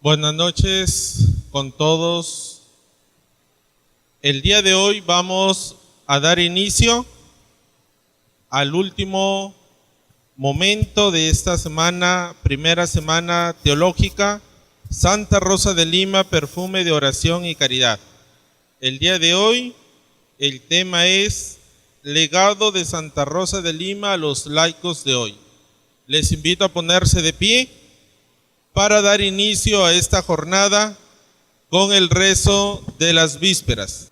Buenas noches con todos. El día de hoy vamos a dar inicio al último momento de esta semana, primera semana teológica, Santa Rosa de Lima, perfume de oración y caridad. El día de hoy el tema es legado de Santa Rosa de Lima a los laicos de hoy. Les invito a ponerse de pie para dar inicio a esta jornada con el rezo de las vísperas.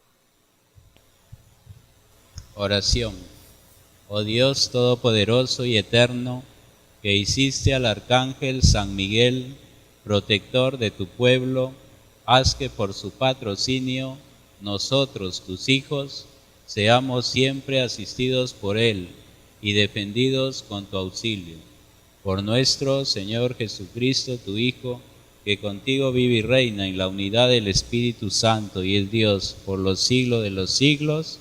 Oración. Oh Dios Todopoderoso y Eterno, que hiciste al Arcángel San Miguel, protector de tu pueblo, haz que por su patrocinio, nosotros, tus hijos, seamos siempre asistidos por él y defendidos con tu auxilio. Por nuestro Señor Jesucristo, tu Hijo, que contigo vive y reina en la unidad del Espíritu Santo y es Dios por los siglos de los siglos.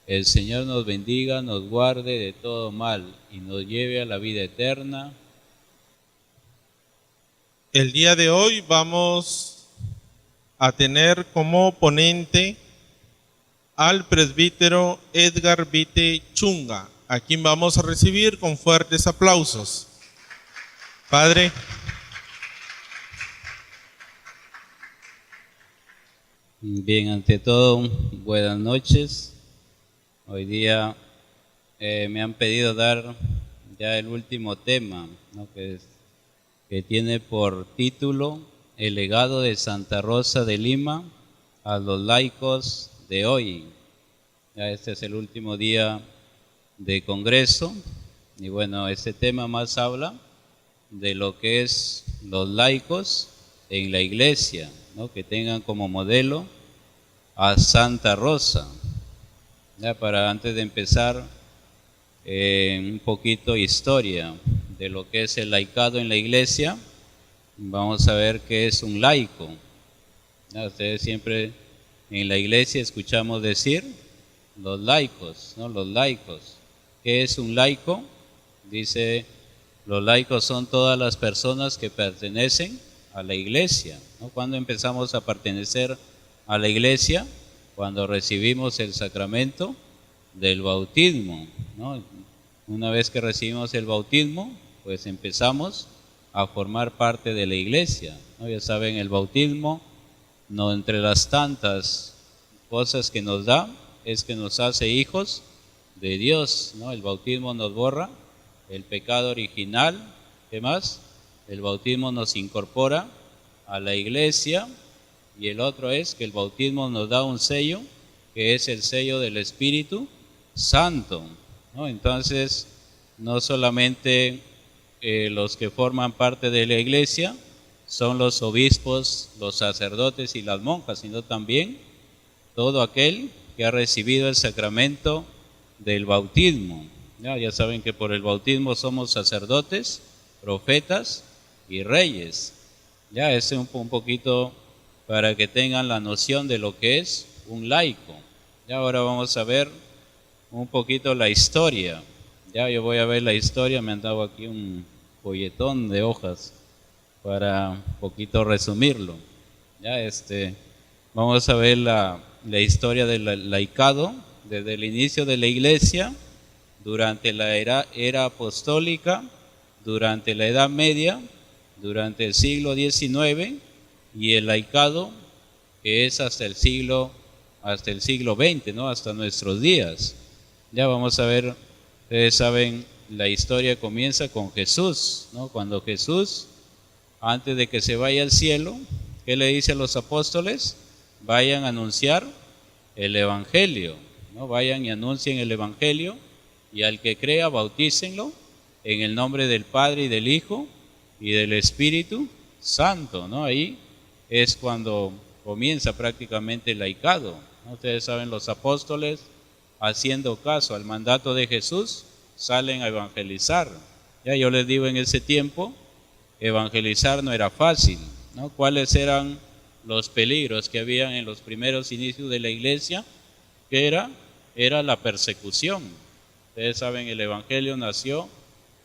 El Señor nos bendiga, nos guarde de todo mal y nos lleve a la vida eterna. El día de hoy vamos a tener como ponente al presbítero Edgar Vite Chunga, a quien vamos a recibir con fuertes aplausos. Padre. Bien, ante todo, buenas noches. Hoy día me han pedido dar ya el último tema, ¿no? que tiene por título El legado de Santa Rosa de Lima a los laicos de hoy. Ya este es el último día de congreso y bueno, este tema más habla de lo que es los laicos en la iglesia, ¿no? Que tengan como modelo a Santa Rosa. Ya para antes de empezar, un poquito historia de lo que es el laicado en la iglesia. Vamos a ver qué es un laico. Ya, ustedes siempre en la iglesia escuchamos decir los laicos, ¿no? Los laicos. ¿Qué es un laico? Dice, los laicos son todas las personas que pertenecen a la iglesia, ¿no? ¿Cuándo empezamos a pertenecer a la iglesia? Cuando recibimos el sacramento del bautismo, ¿no? Una vez que recibimos el bautismo, pues empezamos a formar parte de la iglesia, ¿no? Ya saben, el bautismo, no, entre las tantas cosas que nos da, es que nos hace hijos de Dios, ¿no? El bautismo nos borra el pecado original. ¿Qué más? El bautismo nos incorpora a la iglesia. Y el otro es que el bautismo nos da un sello, que es el sello del Espíritu Santo, ¿no? Entonces, no solamente los que forman parte de la iglesia son los obispos, los sacerdotes y las monjas, sino también todo aquel que ha recibido el sacramento del bautismo. Ya saben que por el bautismo somos sacerdotes, profetas y reyes. Ya es un poquito para que tengan la noción de lo que es un laico. Ya ahora vamos a ver un poquito la historia. Ya yo voy a ver la historia, me han dado aquí un folletón de hojas para un poquito resumirlo. Ya vamos a ver la historia del laicado desde el inicio de la iglesia, durante la era apostólica, durante la Edad Media, durante el siglo XIX y el laicado que es hasta el siglo XX, ¿no? Hasta nuestros días. Ya vamos a ver, ustedes saben, la historia comienza con Jesús, ¿no? Cuando Jesús, antes de que se vaya al cielo, ¿qué le dice a los apóstoles? Vayan a anunciar el evangelio, ¿no? Vayan y anuncien el evangelio y al que crea bautícenlo en el nombre del Padre y del Hijo y del Espíritu Santo, ¿no? Ahí es cuando comienza prácticamente el laicado, ¿no? Ustedes saben, los apóstoles, haciendo caso al mandato de Jesús, salen a evangelizar. Ya yo les digo, en ese tiempo, evangelizar no era fácil, ¿no? ¿Cuáles eran los peligros que había en los primeros inicios de la iglesia? ¿Qué era? Era la persecución. Ustedes saben, el evangelio nació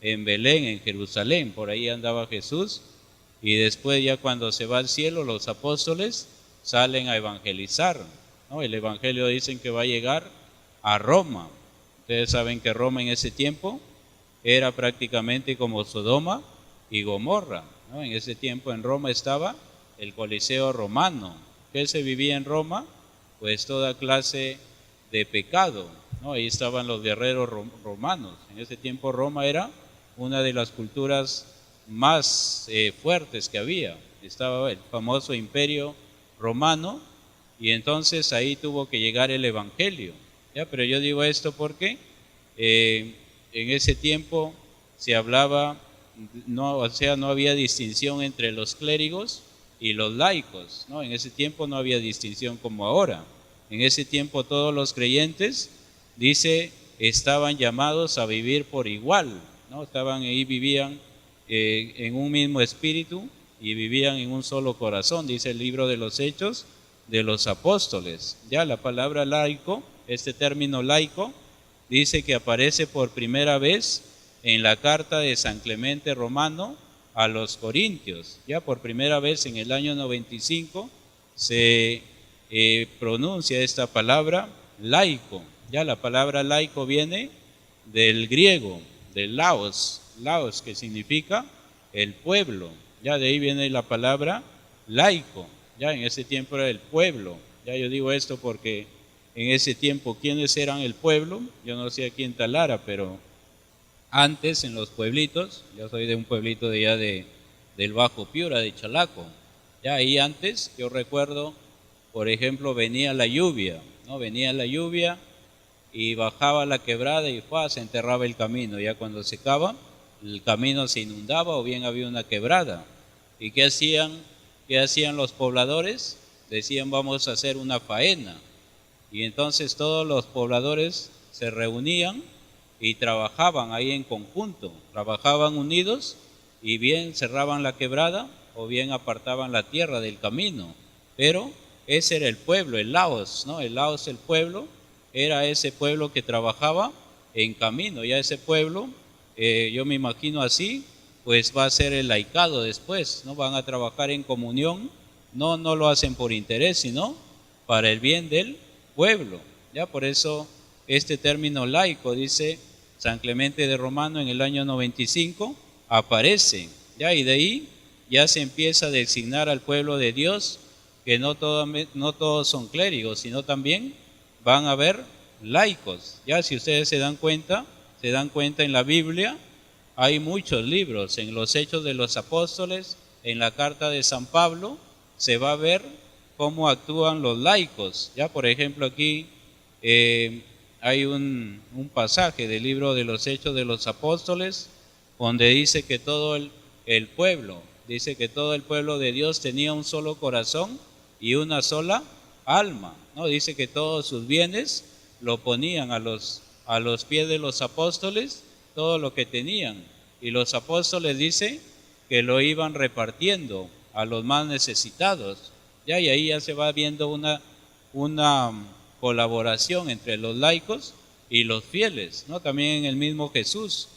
en Belén, en Jerusalén, por ahí andaba Jesús, y después ya cuando se va al cielo los apóstoles salen a evangelizar, ¿no? El evangelio dicen que va a llegar a Roma. Ustedes saben que Roma en ese tiempo era prácticamente como Sodoma y Gomorra, ¿no? En ese tiempo en Roma estaba el Coliseo romano. ¿Qué se vivía en Roma? Pues toda clase de pecado, ¿no? Ahí estaban los guerreros romanos. En ese tiempo Roma era una de las culturas más fuertes que había. Estaba el famoso imperio romano, y entonces ahí tuvo que llegar el evangelio, ¿ya? Pero yo digo esto porque en ese tiempo se hablaba, no había distinción entre los clérigos y los laicos, ¿no? En ese tiempo no había distinción como ahora. En ese tiempo todos los creyentes, dice, estaban llamados a vivir por igual, ¿no? Estaban ahí, vivían en un mismo espíritu y vivían en un solo corazón, dice el libro de los Hechos de los Apóstoles. Ya la palabra laico, este término laico, dice que aparece por primera vez en la carta de San Clemente Romano a los Corintios. Ya por primera vez en el año 95 se pronuncia esta palabra laico. Ya la palabra laico viene del griego, del laos, que significa el pueblo. Ya de ahí viene la palabra laico. Ya en ese tiempo era el pueblo. Ya yo digo esto porque en ese tiempo, ¿quiénes eran el pueblo? Yo no sé aquí en Talara, pero antes en los pueblitos, yo soy de un pueblito de allá del Bajo Piura, de Chalaco. Ya ahí antes, yo recuerdo, por ejemplo, venía la lluvia, ¿no? Venía la lluvia y bajaba la quebrada y se enterraba el camino. Ya cuando secaba, el camino se inundaba o bien había una quebrada. ¿Y qué hacían los pobladores? Decían, vamos a hacer una faena. Y entonces todos los pobladores se reunían y trabajaban ahí en conjunto, trabajaban unidos y bien cerraban la quebrada o bien apartaban la tierra del camino. Pero ese era el pueblo, el laos, ¿no? El laos, el pueblo, era ese pueblo que trabajaba en camino. Ya ese pueblo, yo me imagino así, pues va a ser el laicado después, ¿no? Van a trabajar en comunión, no lo hacen por interés, sino para el bien del pueblo. Ya por eso este término laico, dice San Clemente de Romano en el año 95, aparece, ya, y de ahí ya se empieza a designar al pueblo de Dios, que no todos son clérigos, sino también van a haber laicos. Ya si ustedes se dan cuenta en la Biblia, hay muchos libros, en los Hechos de los Apóstoles, en la carta de San Pablo, se va a ver cómo actúan los laicos. Ya por ejemplo aquí hay un pasaje del libro de los Hechos de los Apóstoles, donde dice que todo el pueblo, dice que todo el pueblo de Dios tenía un solo corazón y una sola alma, ¿no? Dice que todos sus bienes lo ponían a los pies de los apóstoles, todo lo que tenían, y los apóstoles, dice, que lo iban repartiendo a los más necesitados. Ya, y ahí ya se va viendo una colaboración entre los laicos y los fieles, ¿no? También en el mismo Jesús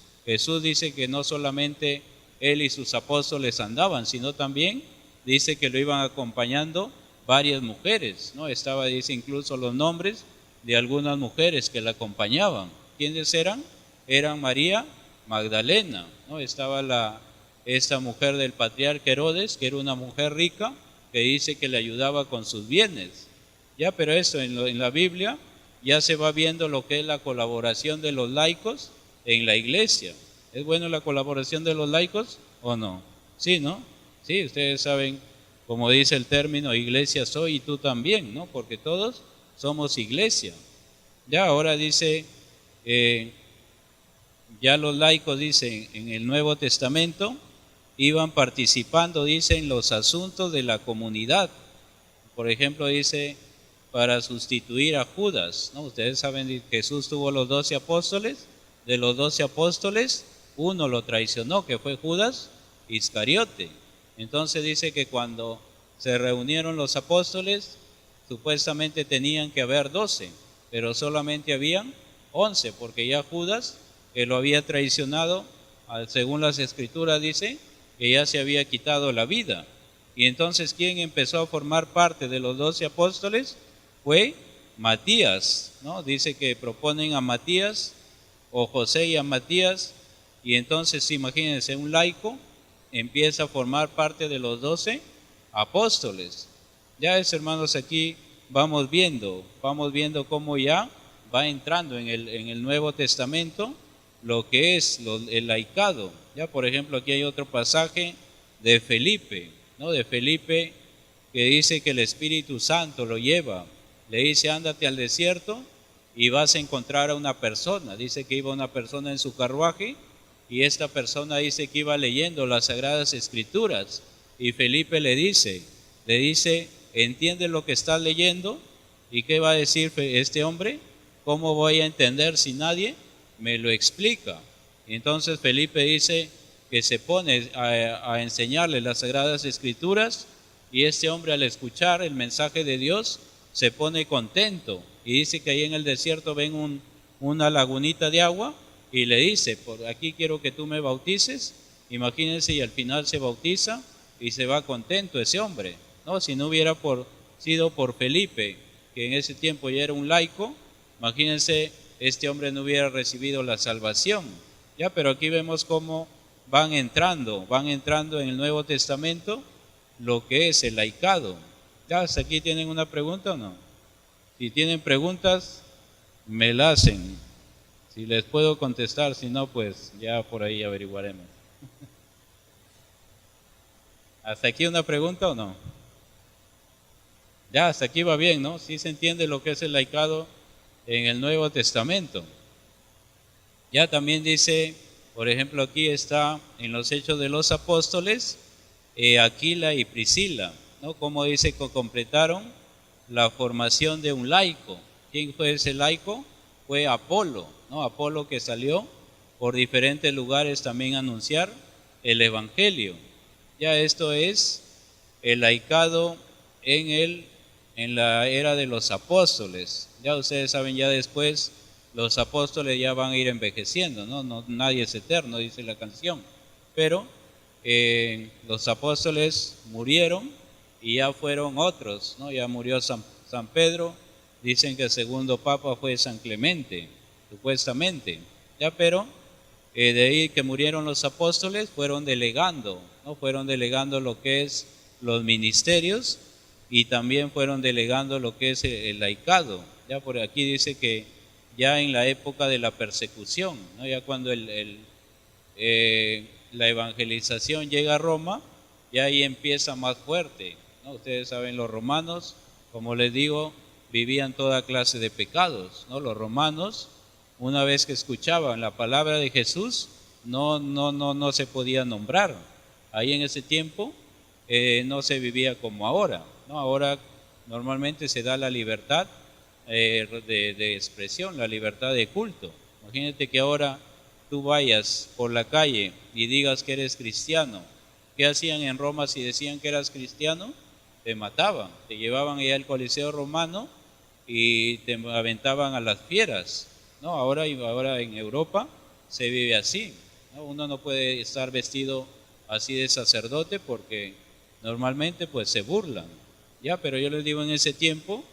dice que no solamente él y sus apóstoles andaban, sino también dice que lo iban acompañando varias mujeres, ¿no? Dice incluso los nombres de algunas mujeres que la acompañaban. ¿Quiénes eran? Eran María Magdalena, ¿no? Estaba esta mujer del patriarca Herodes, que era una mujer rica, que dice que le ayudaba con sus bienes. Ya, pero esto en la Biblia ya se va viendo lo que es la colaboración de los laicos en la iglesia. ¿Es bueno la colaboración de los laicos o no? Sí, ¿no? Sí, ustedes saben, como dice el término, iglesia soy y tú también, ¿no? Porque todos somos iglesia. Ya ahora dice, ya los laicos, dicen, en el Nuevo Testamento, iban participando, dice, en los asuntos de la comunidad. Por ejemplo, dice, para sustituir a Judas, ¿no? Ustedes saben que Jesús tuvo los 12 apóstoles, de los 12 apóstoles, uno lo traicionó, que fue Judas Iscariote. Entonces dice que cuando se reunieron los apóstoles, supuestamente tenían que haber 12, pero solamente habían 11, porque ya Judas, que lo había traicionado, según las escrituras dice, que ya se había quitado la vida. Y entonces, ¿quién empezó a formar parte de los 12 apóstoles? Fue Matías, ¿no? Dice que proponen a Matías, o José y a Matías, y entonces imagínense, un laico empieza a formar parte de los 12 apóstoles. Ya es, hermanos, aquí vamos viendo cómo ya va entrando en el Nuevo Testamento lo que es el laicado. Ya, por ejemplo, aquí hay otro pasaje de Felipe, ¿no? De Felipe, que dice que el Espíritu Santo lo lleva. Le dice, ándate al desierto y vas a encontrar a una persona. Dice que iba una persona en su carruaje y esta persona dice que iba leyendo las Sagradas Escrituras. Y Felipe le dice, ¿entiendes lo que estás leyendo? ¿Y qué va a decir este hombre? ¿Cómo voy a entender si nadie me lo explica? Y entonces Felipe dice que se pone a enseñarle las Sagradas Escrituras, y este hombre, al escuchar el mensaje de Dios, se pone contento y dice que ahí en el desierto ven una lagunita de agua y le dice, por aquí quiero que tú me bautices. Imagínense, y al final se bautiza y se va contento ese hombre, ¿no? Si no hubiera sido por Felipe, que en ese tiempo ya era un laico, imagínense, este hombre no hubiera recibido la salvación. Ya, pero aquí vemos cómo van entrando en el Nuevo Testamento lo que es el laicado. ¿Ya hasta aquí tienen una pregunta o no? Si tienen preguntas, me la hacen. Si les puedo contestar, si no, pues ya por ahí averiguaremos. ¿Hasta aquí una pregunta o no? Ya, hasta aquí va bien, ¿no? Sí se entiende lo que es el laicado en el Nuevo Testamento. Ya también dice, por ejemplo, aquí está en los Hechos de los Apóstoles, Aquila y Priscila, ¿no? Como dice que completaron la formación de un laico. ¿Quién fue ese laico? Fue Apolo, ¿no? Apolo, que salió por diferentes lugares también a anunciar el Evangelio. Ya esto es el laicado en la era de los apóstoles. Ya ustedes saben, ya después los apóstoles ya van a ir envejeciendo, ¿no? Nadie es eterno, dice la canción. Pero los apóstoles murieron y ya fueron otros, ¿no? Ya murió San Pedro, dicen que el segundo papa fue San Clemente, supuestamente. Ya, pero de ahí que murieron los apóstoles, fueron delegando, ¿no? Fueron delegando lo que es los ministerios y también fueron delegando lo que es el laicado. Ya por aquí dice que ya en la época de la persecución, ¿no? Ya cuando la evangelización llega a Roma, ya ahí empieza más fuerte, ¿no? Ustedes saben, los romanos, como les digo, vivían toda clase de pecados, ¿no? Los romanos, una vez que escuchaban la palabra de Jesús, no se podía nombrar. Ahí en ese tiempo no se vivía como ahora, ¿no? Ahora normalmente se da la libertad de expresión, la libertad de culto. Imagínate que ahora tú vayas por la calle y digas que eres cristiano. ¿Qué hacían en Roma si decían que eras cristiano? Te mataban, te llevaban allá al Coliseo Romano y te aventaban a las fieras, ¿no? Ahora en Europa se vive así, ¿no? Uno no puede estar vestido así de sacerdote porque normalmente pues se burlan, ¿ya? Pero yo les digo, en ese tiempo,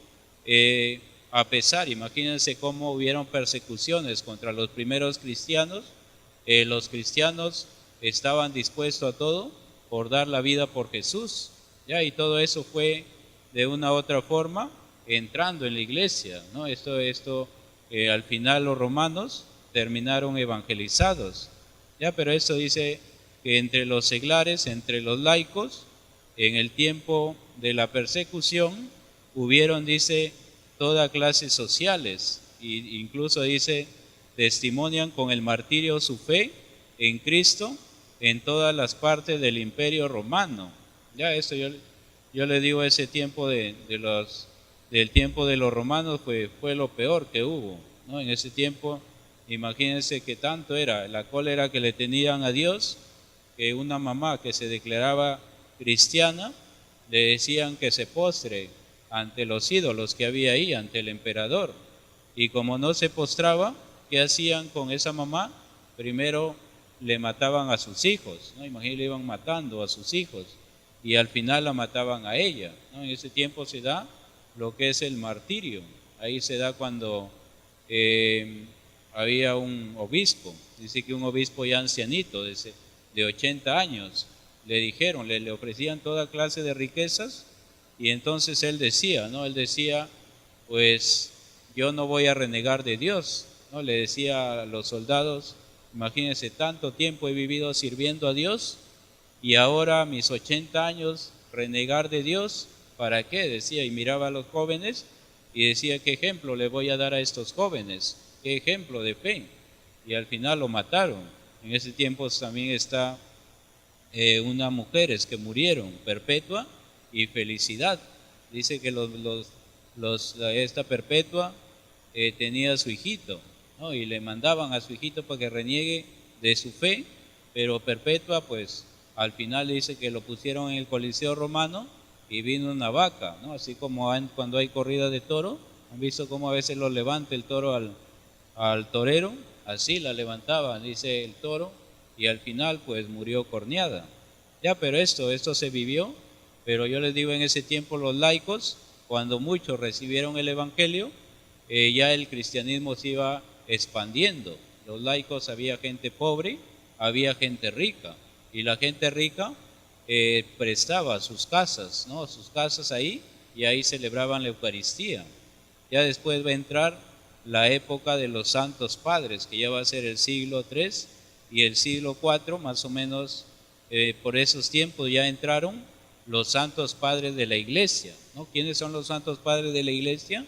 a pesar, imagínense cómo hubieron persecuciones contra los primeros cristianos, los cristianos estaban dispuestos a todo por dar la vida por Jesús, ¿ya? Y todo eso fue de una u otra forma entrando en la iglesia, ¿no? Esto al final los romanos terminaron evangelizados, ¿ya? Pero esto dice que entre los seglares, entre los laicos, en el tiempo de la persecución, hubieron, dice, toda clase sociales, e incluso dice, testimonian con el martirio su fe en Cristo en todas las partes del imperio romano. Ya esto yo le digo, ese tiempo del tiempo de los romanos fue lo peor que hubo, ¿no? En ese tiempo, imagínense que tanto era la cólera que le tenían a Dios, que una mamá que se declaraba cristiana le decían que se postre ante los ídolos que había ahí, ante el emperador. Y como no se postraba, ¿qué hacían con esa mamá? Primero le mataban a sus hijos, ¿no? Imagínense, le iban matando a sus hijos y al final la mataban a ella, ¿no? En ese tiempo se da lo que es el martirio. Ahí se da cuando había un obispo, dice que un obispo ya ancianito, de 80 años, le dijeron, le ofrecían toda clase de riquezas y entonces él decía, ¿no? Él decía, pues yo no voy a renegar de Dios, ¿no? Le decía a los soldados, imagínense, tanto tiempo he vivido sirviendo a Dios y ahora a mis 80 años renegar de Dios, ¿para qué? Decía, y miraba a los jóvenes y decía, ¿qué ejemplo le voy a dar a estos jóvenes? ¿Qué ejemplo de fe? Y al final lo mataron. En ese tiempo también está unas mujeres que murieron, Perpetua y Felicidad. Dice que esta Perpetua tenía a su hijito, ¿no? Y le mandaban a su hijito para que reniegue de su fe, pero Perpetua pues al final dice que lo pusieron en el Coliseo Romano y vino una vaca, ¿no? Así como cuando hay corrida de toro, han visto cómo a veces lo levanta el toro al torero, así la levantaban, dice el toro, y al final pues murió corneada. Ya, pero esto se vivió, pero yo les digo, en ese tiempo los laicos, cuando muchos recibieron el evangelio, ya el cristianismo se iba expandiendo. Los laicos, había gente pobre, había gente rica, y la gente rica prestaba sus casas, ¿no? Sus casas ahí, y ahí celebraban la Eucaristía. Ya después va a entrar la época de los santos padres, que ya va a ser el siglo III y el siglo IV, más o menos por esos tiempos ya entraron los santos padres de la iglesia, ¿no? ¿Quiénes son los santos padres de la iglesia?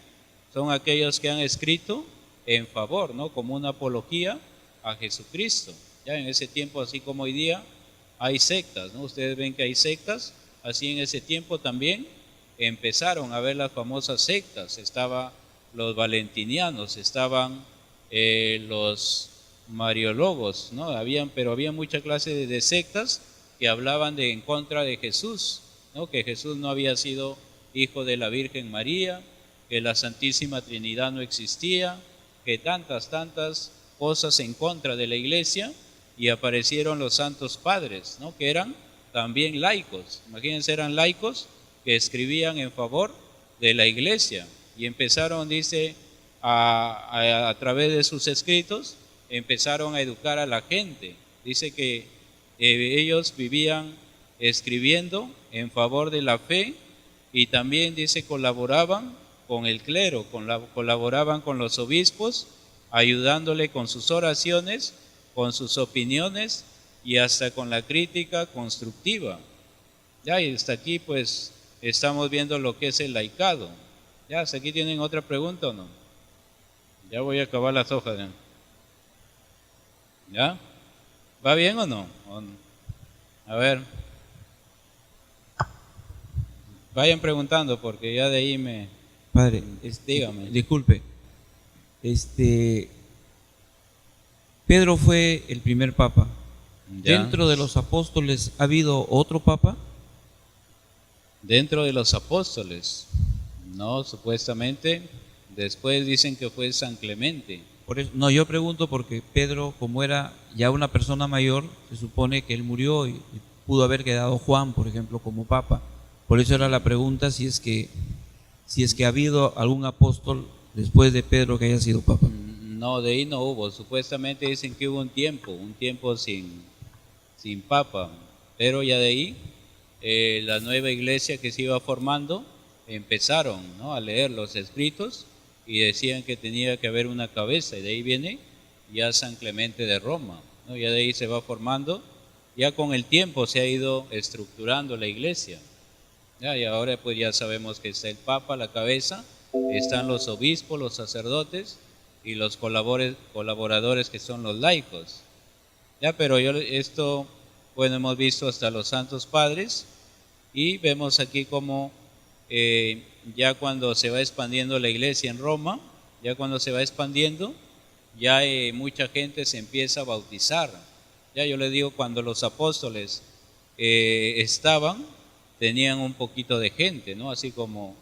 Son aquellos que han escrito en favor, ¿no? Como una apología a Jesucristo. Ya en ese tiempo, así como hoy día, hay sectas, ¿no? Ustedes ven que hay sectas, así en ese tiempo también empezaron a ver las famosas sectas. Estaban los valentinianos, estaban los mariólogos, ¿no? Pero había mucha clase de sectas que hablaban en contra de Jesús, ¿no? Que Jesús no había sido hijo de la Virgen María, que la Santísima Trinidad no existía, que tantas cosas en contra de la iglesia, y aparecieron los santos padres, ¿no? Que eran también laicos. Imagínense, eran laicos que escribían en favor de la iglesia y empezaron, dice, a través de sus escritos, empezaron a educar a la gente. Dice que ellos vivían escribiendo en favor de la fe y también, dice, colaboraban con el clero, colaboraban con los obispos, ayudándole con sus oraciones, con sus opiniones y hasta con la crítica constructiva. Ya, y hasta aquí pues estamos viendo lo que es el laicado. Ya, hasta aquí tienen otra pregunta o no. Ya voy a acabar las hojas. ¿Ya? ¿Va bien o no? A ver. Vayan preguntando porque ya de ahí Padre, dígame. disculpe. Pedro fue el primer papa. ¿Ya? ¿Dentro de los apóstoles ha habido otro papa? Dentro de los apóstoles, no, supuestamente. Después dicen que fue San Clemente. Por eso, no, yo pregunto porque Pedro, como era ya una persona mayor, se supone que él murió y pudo haber quedado Juan, por ejemplo, como papa. Por eso era la pregunta si es que ha habido algún apóstol después de Pedro que haya sido papa. No, de ahí no hubo. Supuestamente dicen que hubo un tiempo sin papa, pero ya de ahí la nueva iglesia que se iba formando empezaron, ¿no?, a leer los escritos y decían que tenía que haber una cabeza, y de ahí viene ya San Clemente de Roma, ¿no? Ya de ahí se va formando, ya con el tiempo se ha ido estructurando la iglesia. Ya, y ahora pues ya sabemos que está el Papa, la cabeza, están los obispos, los sacerdotes y los colaboradores que son los laicos. Ya, pero bueno, hemos visto hasta los santos padres y vemos aquí como ya cuando se va expandiendo la iglesia en Roma, ya cuando se va expandiendo, ya mucha gente se empieza a bautizar. Ya yo les digo, cuando los apóstoles tenían un poquito de gente, ¿no? Así como,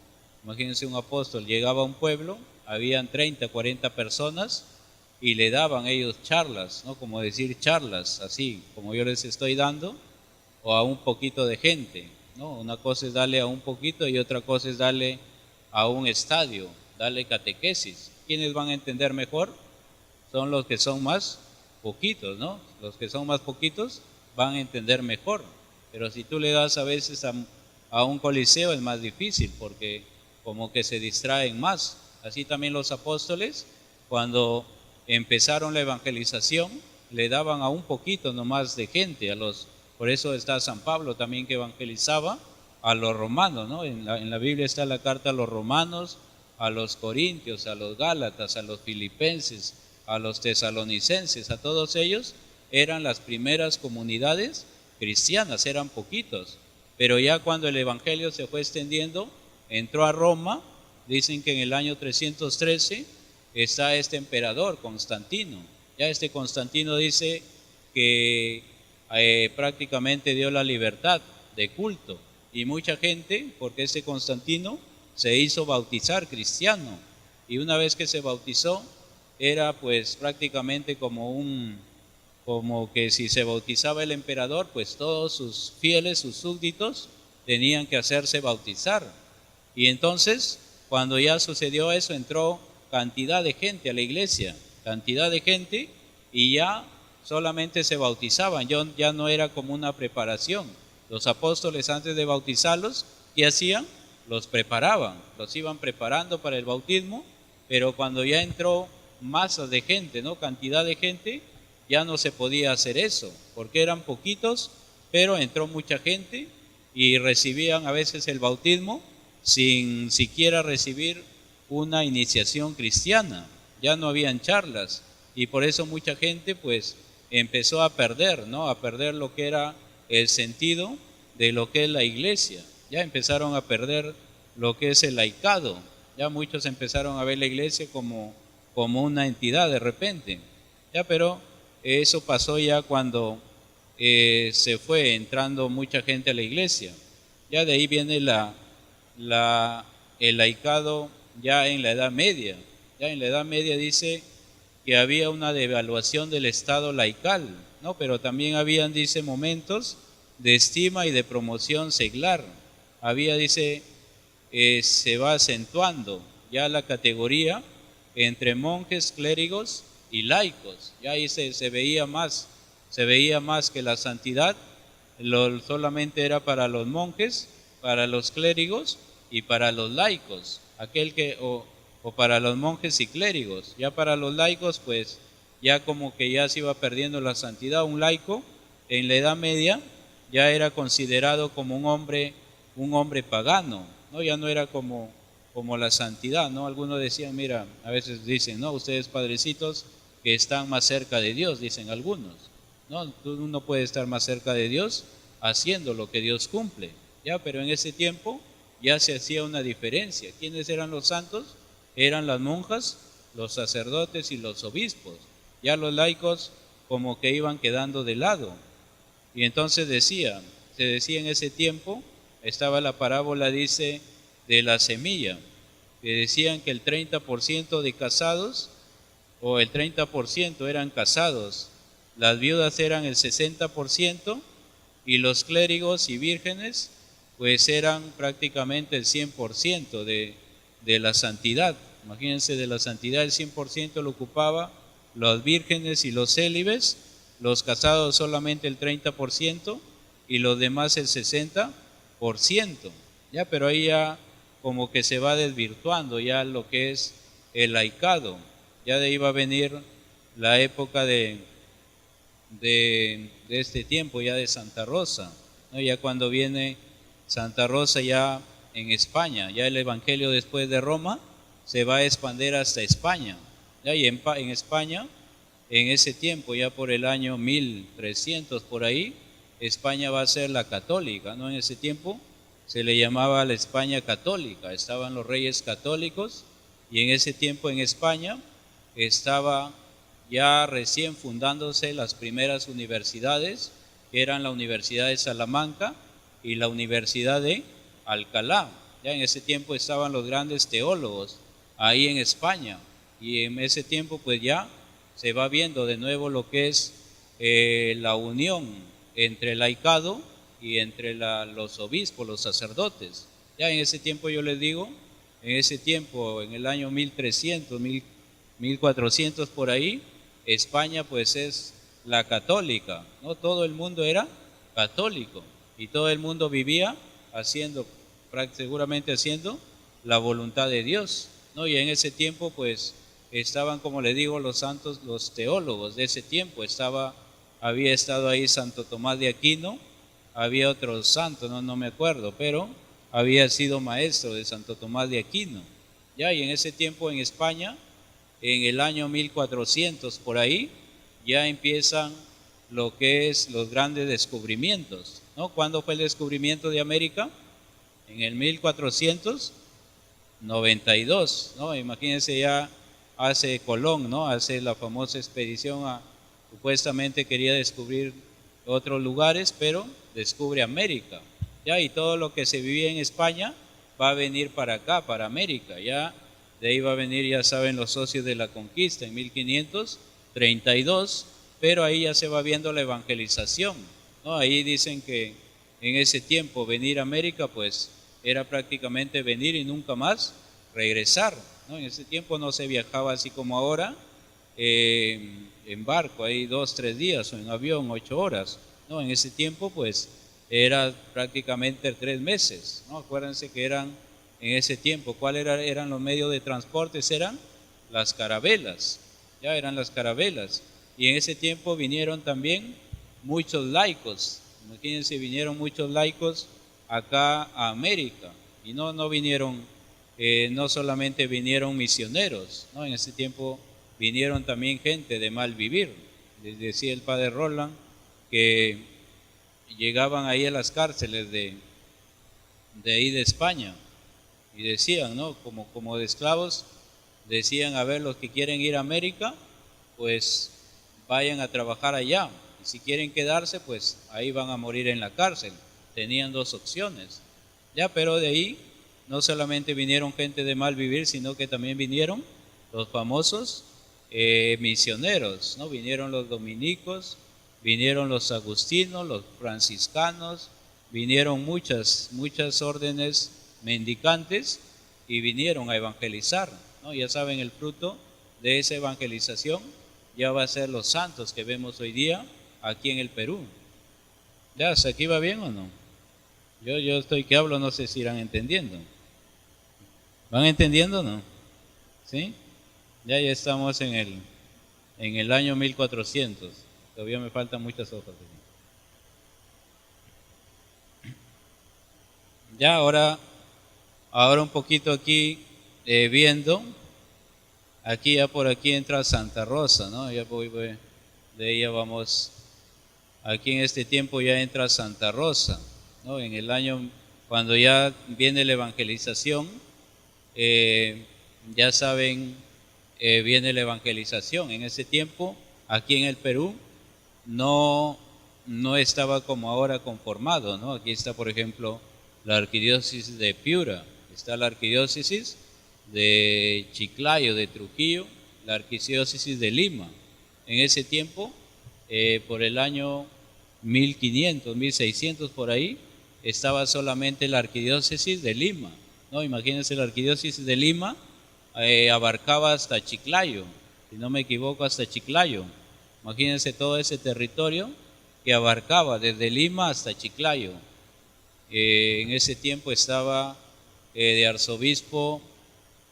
imagínense, un apóstol llegaba a un pueblo, habían 30, 40 personas, y le daban ellos charlas, ¿no? Como decir charlas, así como yo les estoy dando, o a un poquito de gente, ¿no? Una cosa es darle a un poquito y otra cosa es darle a un estadio, darle catequesis. ¿Quiénes van a entender mejor? Son los que son más poquitos, ¿no? Los que son más poquitos van a entender mejor. Pero si tú le das a veces a un coliseo es más difícil porque como que se distraen más. Así también los apóstoles, cuando empezaron la evangelización, le daban a un poquito nomás de gente, por eso está San Pablo también que evangelizaba a los romanos, ¿no? En la Biblia está la carta a los romanos, a los corintios, a los gálatas, a los filipenses, a los tesalonicenses, a todos ellos eran las primeras comunidades cristianas, eran poquitos, pero ya cuando el evangelio se fue extendiendo, entró a Roma, dicen que en el año 313 está este emperador Constantino, ya este Constantino dice que prácticamente dio la libertad de culto y mucha gente, porque este Constantino se hizo bautizar cristiano y una vez que se bautizó era pues prácticamente como que si se bautizaba el emperador, pues todos sus fieles, sus súbditos tenían que hacerse bautizar. Y entonces cuando ya sucedió eso entró cantidad de gente a la iglesia, cantidad de gente, y ya solamente se bautizaban, ya no era como una preparación. Los apóstoles antes de bautizarlos, ¿qué hacían? Los preparaban, los iban preparando para el bautismo, pero cuando ya entró masas de gente, ¿no? Cantidad de gente, ya no se podía hacer eso, porque eran poquitos, pero entró mucha gente y recibían a veces el bautismo sin siquiera recibir una iniciación cristiana, ya no habían charlas y por eso mucha gente pues empezó a perder, ¿no? A perder lo que era el sentido de lo que es la iglesia, ya empezaron a perder lo que es el laicado, ya muchos empezaron a ver la iglesia como una entidad de repente, ya, pero eso pasó ya cuando se fue entrando mucha gente a la iglesia, ya de ahí viene el laicado ya en la Edad Media. Ya en la Edad Media dice que había una devaluación del Estado laical, ¿no? Pero también habían, dice, momentos de estima y de promoción seglar. Había, dice, se va acentuando ya la categoría entre monjes, clérigos y laicos. Ya ahí se veía más que la santidad solamente era para los monjes, para los clérigos y para los laicos, o para los monjes y clérigos. Ya para los laicos pues ya como que ya se iba perdiendo la santidad. Un laico en la Edad Media ya era considerado como un hombre pagano, ¿no? Ya no era como la santidad, ¿no? Algunos decían, mira, a veces dicen, no, ustedes padrecitos que están más cerca de Dios, dicen algunos, no, tú no puedes estar más cerca de Dios haciendo lo que Dios cumple, ya, pero en ese tiempo ya se hacía una diferencia. ¿Quiénes eran los santos? Eran las monjas, los sacerdotes y los obispos. Ya los laicos como que iban quedando de lado. Y entonces se decía en ese tiempo, estaba la parábola, dice, de la semilla, que decían que el 30% de casados, o el 30% eran casados, las viudas eran el 60%, y los clérigos y vírgenes pues eran prácticamente el 100% de la santidad. Imagínense, de la santidad el 100% lo ocupaba los vírgenes y los célibes, los casados solamente el 30% y los demás el 60%, ya, pero ahí ya como que se va desvirtuando ya lo que es el laicado. Ya de ahí va a venir la época de este tiempo ya de Santa Rosa, ¿no? Ya cuando viene Santa Rosa ya en España, ya el evangelio después de Roma se va a expandir hasta España, ¿ya? Y en España, en ese tiempo, ya por el año 1300 por ahí, España va a ser la católica, ¿no? En ese tiempo se le llamaba la España católica, estaban los reyes católicos, y en ese tiempo en España estaba ya recién fundándose las primeras universidades, que eran la Universidad de Salamanca y la Universidad de Alcalá. Ya en ese tiempo estaban los grandes teólogos ahí en España, y en ese tiempo pues ya se va viendo de nuevo lo que es la unión entre el laicado y entre los obispos, los sacerdotes. Ya en ese tiempo yo les digo, en ese tiempo, en el año 1300, 1400 por ahí, España pues es la católica, ¿no? Todo el mundo era católico y todo el mundo vivía seguramente haciendo la voluntad de Dios, ¿no? Y en ese tiempo pues estaban, como les digo, los santos, los teólogos de ese tiempo. Había estado ahí Santo Tomás de Aquino, había otro santo, no me acuerdo, pero había sido maestro de Santo Tomás de Aquino. Ya, y en ese tiempo en España, en el año 1400 por ahí, ya empiezan lo que es los grandes descubrimientos, ¿no? ¿Cuándo fue el descubrimiento de América? En el 1492, ¿no? Imagínense, ya hace Colón, ¿no? Hace la famosa expedición supuestamente quería descubrir otros lugares, pero descubre América, ya, y todo lo que se vivía en España va a venir para acá, para América, ya. De ahí va a venir, ya saben, los socios de la conquista en 1532, pero ahí ya se va viendo la evangelización, ¿no? Ahí dicen que en ese tiempo venir a América pues era prácticamente venir y nunca más regresar, ¿no? En ese tiempo no se viajaba así como ahora, en barco, ahí 2, 3 días, o en avión 8 horas, ¿no? En ese tiempo pues era prácticamente 3 meses, ¿no? Acuérdense que eran en ese tiempo, ¿cuáles eran los medios de transporte? Eran las carabelas, ya eran las carabelas. Y en ese tiempo vinieron también muchos laicos, imagínense, vinieron muchos laicos acá a América, y no vinieron, no solamente vinieron misioneros, ¿no? En ese tiempo vinieron también gente de mal vivir. Les decía el padre Roland que llegaban ahí a las cárceles de ahí de España, y decían, ¿no? Como de esclavos, decían, a ver, los que quieren ir a América, pues vayan a trabajar allá, y si quieren quedarse, pues ahí van a morir en la cárcel. Tenían 2 opciones, ya, pero de ahí no solamente vinieron gente de mal vivir, sino que también vinieron los famosos misioneros, ¿no? Vinieron los dominicos, vinieron los agustinos, los franciscanos, vinieron muchas órdenes mendicantes y vinieron a evangelizar, ¿no? Ya saben, el fruto de esa evangelización ya va a ser los santos que vemos hoy día aquí en el Perú. ¿Ya hasta aquí va bien o no? Yo estoy que hablo, no sé si irán entendiendo. ¿Van entendiendo o no? ¿Sí? Ya estamos en el año 1400. Todavía me faltan muchas hojas. Ya ahora un poquito aquí viendo, aquí ya por aquí entra Santa Rosa, ¿no? Ya voy, de ella vamos, aquí en este tiempo ya entra Santa Rosa, ¿no? En el año, cuando ya viene la evangelización, ya saben, viene la evangelización. En ese tiempo, aquí en el Perú, no estaba como ahora conformado, ¿no? Aquí está, por ejemplo, la arquidiócesis de Piura, está la arquidiócesis de Chiclayo, de Trujillo, la arquidiócesis de Lima. En ese tiempo, por el año 1500, 1600 por ahí, estaba solamente la arquidiócesis de Lima, ¿no? Imagínense, la arquidiócesis de Lima abarcaba hasta Chiclayo, si no me equivoco, hasta Chiclayo. Imagínense todo ese territorio que abarcaba desde Lima hasta Chiclayo. En ese tiempo estaba de arzobispo,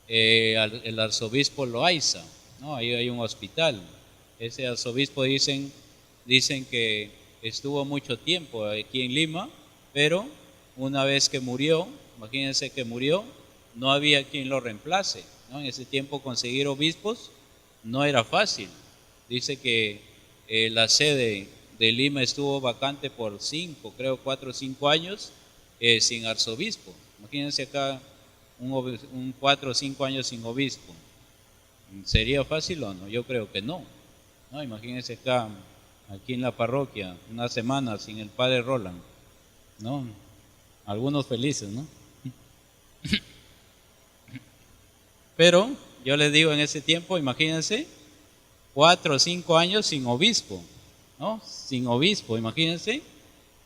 el arzobispo Loaiza, ¿no? Ahí hay un hospital. Ese arzobispo dicen que estuvo mucho tiempo aquí en Lima, pero una vez que murió, imagínense que murió, no había quien lo reemplace, ¿no? En ese tiempo conseguir obispos no era fácil. Dice que la sede de Lima estuvo vacante por 4 o 5 años sin arzobispo. Imagínense acá un 4 o 5 años sin obispo. ¿Sería fácil o no? Yo creo que no. ¿No? Imagínense acá, aquí en la parroquia, una semana sin el padre Roland, ¿no? Algunos felices, ¿no? Pero yo les digo, en ese tiempo, imagínense, 4 o 5 años sin obispo, ¿no? Sin obispo, imagínense.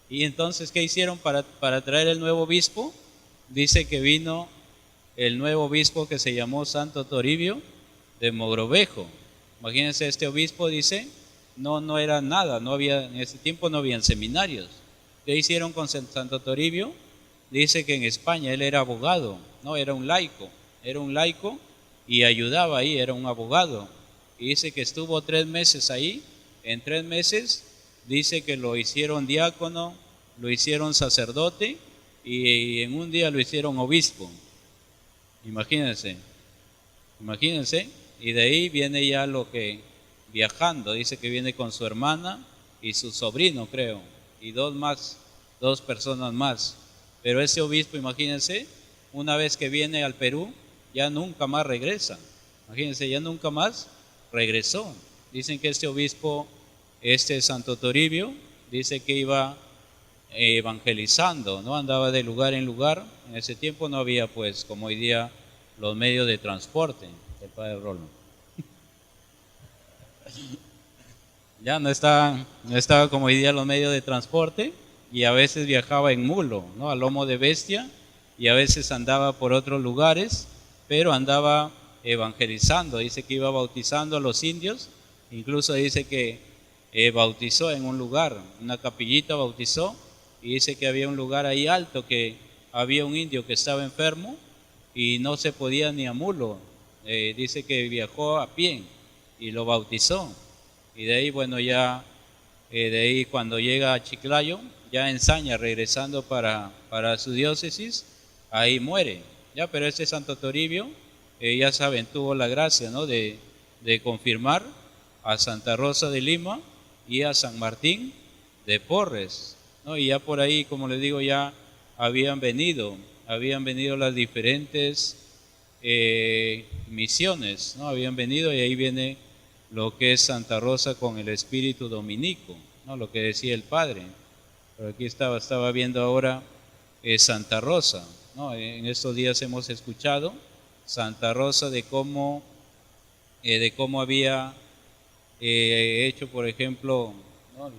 Y entonces, ¿qué hicieron para traer el nuevo obispo? Dice que vino el nuevo obispo que se llamó Santo Toribio de Mogrovejo. Imagínense, este obispo dice, no era nada, no había, en ese tiempo no habían seminarios. ¿Qué hicieron con Santo Toribio? Dice que en España él era abogado, no, era un laico y ayudaba ahí, era un abogado. Y dice que estuvo 3 meses ahí, en 3 meses dice que lo hicieron diácono, lo hicieron sacerdote y en un día lo hicieron obispo. Imagínense, y de ahí viene ya lo que viajando, dice que viene con su hermana y su sobrino, creo, y 2 personas más. Pero ese obispo, imagínense, una vez que viene al Perú, ya nunca más regresa. Imagínense, ya nunca más regresó. Dicen que este obispo, Santo Toribio, dice que iba evangelizando, ¿no? Andaba de lugar en lugar. En ese tiempo no había, pues, como hoy día, los medios de transporte. El padre Rolo. Ya no estaba como hoy día los medios de transporte, y a veces viajaba en mulo, ¿no? A lomo de bestia, y a veces andaba por otros lugares, pero andaba evangelizando. Dice que iba bautizando a los indios, incluso dice que bautizó en un lugar, una capillita bautizó, y dice que había un lugar ahí alto, que había un indio que estaba enfermo y no se podía ni a mulo. Dice que viajó a pie y lo bautizó. Y de ahí, bueno, ya de ahí cuando llega a Chiclayo, ya en Saña, regresando para su diócesis, ahí muere. Ya, pero ese Santo Toribio, ya saben, tuvo la gracia, ¿no?, de confirmar a Santa Rosa de Lima y a San Martín de Porres, ¿no? Y ya por ahí, como les digo, ya habían venido las diferentes misiones, ¿no? Habían venido, y ahí viene lo que es Santa Rosa con el espíritu dominico, ¿no? Lo que decía el Padre. Pero aquí estaba viendo ahora Santa Rosa, ¿no? En estos días hemos escuchado Santa Rosa de cómo había hecho, por ejemplo, ¿no?,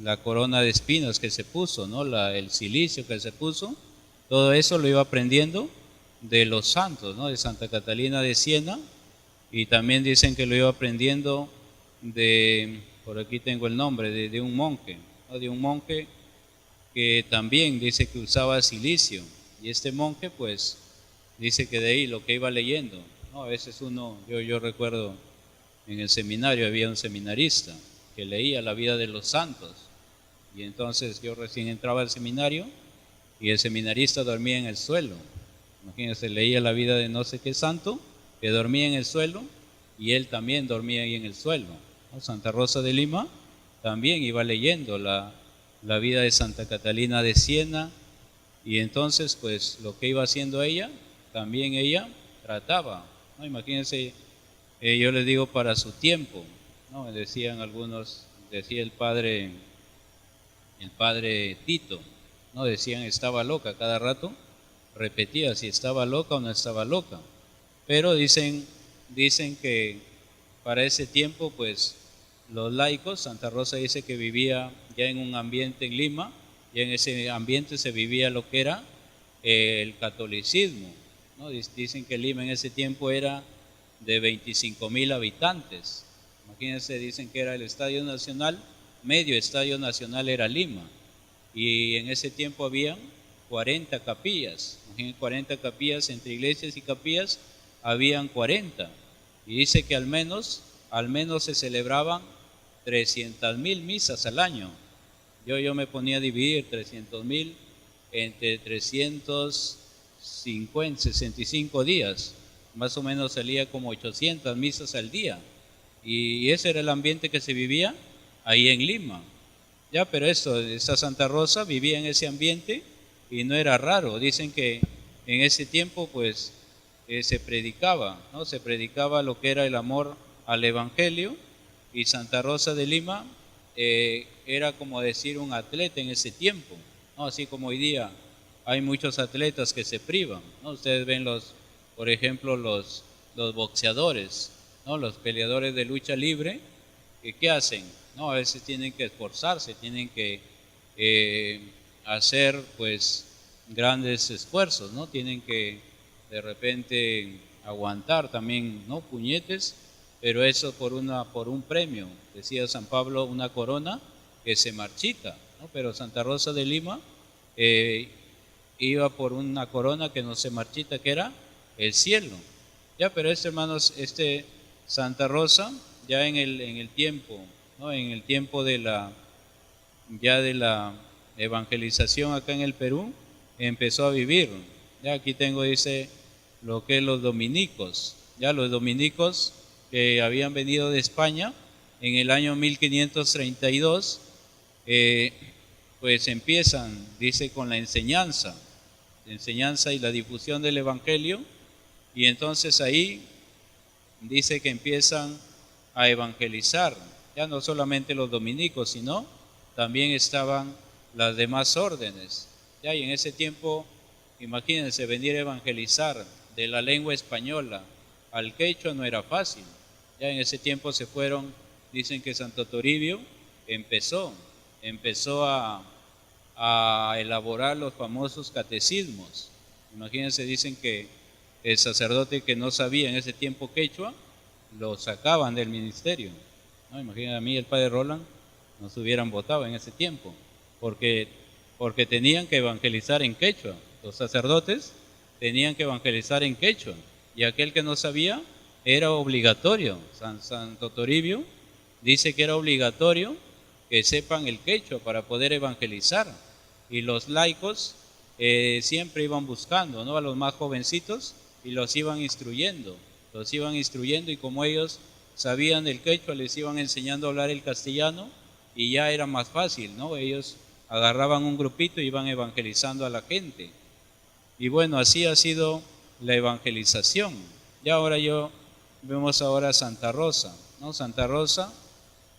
la corona de espinas que se puso, ¿no?, el cilicio que se puso. Todo eso lo iba aprendiendo de los santos, ¿no?, de Santa Catalina de Siena, y también dicen que lo iba aprendiendo por aquí tengo el nombre, de un monje, ¿no?, de un monje que también dice que usaba silicio, y este monje, pues, dice que de ahí lo que iba leyendo, ¿no? A veces yo recuerdo en el seminario había un seminarista que leía la vida de los santos, y entonces yo recién entraba al seminario y el seminarista dormía en el suelo. Imagínense, leía la vida de no sé qué santo que dormía en el suelo, y él también dormía ahí en el suelo, ¿no? Santa Rosa de Lima también iba leyendo la vida de Santa Catalina de Siena, y entonces, pues, lo que iba haciendo ella, también ella trataba, ¿no? Imagínense, yo les digo, para su tiempo, ¿no? Decían algunos, decía el padre Tito, ¿no? Decían estaba loca, cada rato repetía si estaba loca o no estaba loca. Pero dicen que para ese tiempo, pues, los laicos, Santa Rosa dice que vivía ya en un ambiente en Lima, y en ese ambiente se vivía lo que era el catolicismo, ¿no? Dicen que Lima en ese tiempo era de 25,000 habitantes. Imagínense, dicen que era el estadio nacional, medio estadio nacional era Lima, y en ese tiempo habían 40 capillas. Imagínense, 40 capillas, entre iglesias y capillas habían 40, y dice que al menos se celebraban 300,000 misas al año. Yo me ponía a dividir 300,000 entre 365 días, más o menos salía como 800 misas al día, y ese era el ambiente que se vivía ahí en Lima. Ya, pero esta Santa Rosa vivía en ese ambiente y no era raro. Dicen que en ese tiempo, pues, se predicaba, ¿no? Se predicaba lo que era el amor al Evangelio, y Santa Rosa de Lima era como decir un atleta en ese tiempo, ¿no? Así como hoy día hay muchos atletas que se privan, ¿no? Ustedes ven por ejemplo, los los boxeadores, ¿no? Los peleadores de lucha libre, que ¿qué hacen? ¿No? A veces tienen que esforzarse, tienen que hacer pues grandes esfuerzos, ¿no? Tienen que de repente aguantar también, ¿no? Puñetes, pero eso por un premio. Decía San Pablo, una corona que se marchita, ¿no? Pero Santa Rosa de Lima iba por una corona que no se marchita, que era el cielo. Ya, pero hermanos, Santa Rosa, ya en el tiempo, ¿no? En el tiempo de la evangelización acá en el Perú, empezó a vivir. Ya aquí tengo, dice, lo que es los dominicos. Ya los dominicos que habían venido de España en el año 1532, pues empiezan, dice, con la enseñanza y la difusión del Evangelio, y entonces ahí dice que empiezan a evangelizar, ya no solamente los dominicos, sino también estaban las demás órdenes. Ya, y en ese tiempo, imagínense, venir a evangelizar de la lengua española al quechua no era fácil. Ya en ese tiempo se fueron, dicen que Santo Toribio empezó a elaborar los famosos catecismos. Imagínense, dicen que el sacerdote que no sabía en ese tiempo quechua, lo sacaban del ministerio, ¿no? Imagínense, a mí el padre Roland nos hubieran votado en ese tiempo, porque tenían que evangelizar en quechua. Los sacerdotes tenían que evangelizar en quechua, y aquel que no sabía era obligatorio. Santo Toribio dice que era obligatorio que sepan el quechua para poder evangelizar, y los laicos siempre iban buscando, ¿no? A los más jovencitos y los iban instruyendo, y como ellos sabían el quechua, les iban enseñando a hablar el castellano, y ya era más fácil, ¿no? Ellos agarraban un grupito y iban evangelizando a la gente. Y bueno, así ha sido la evangelización. Ya vemos ahora Santa Rosa, ¿no? Santa Rosa,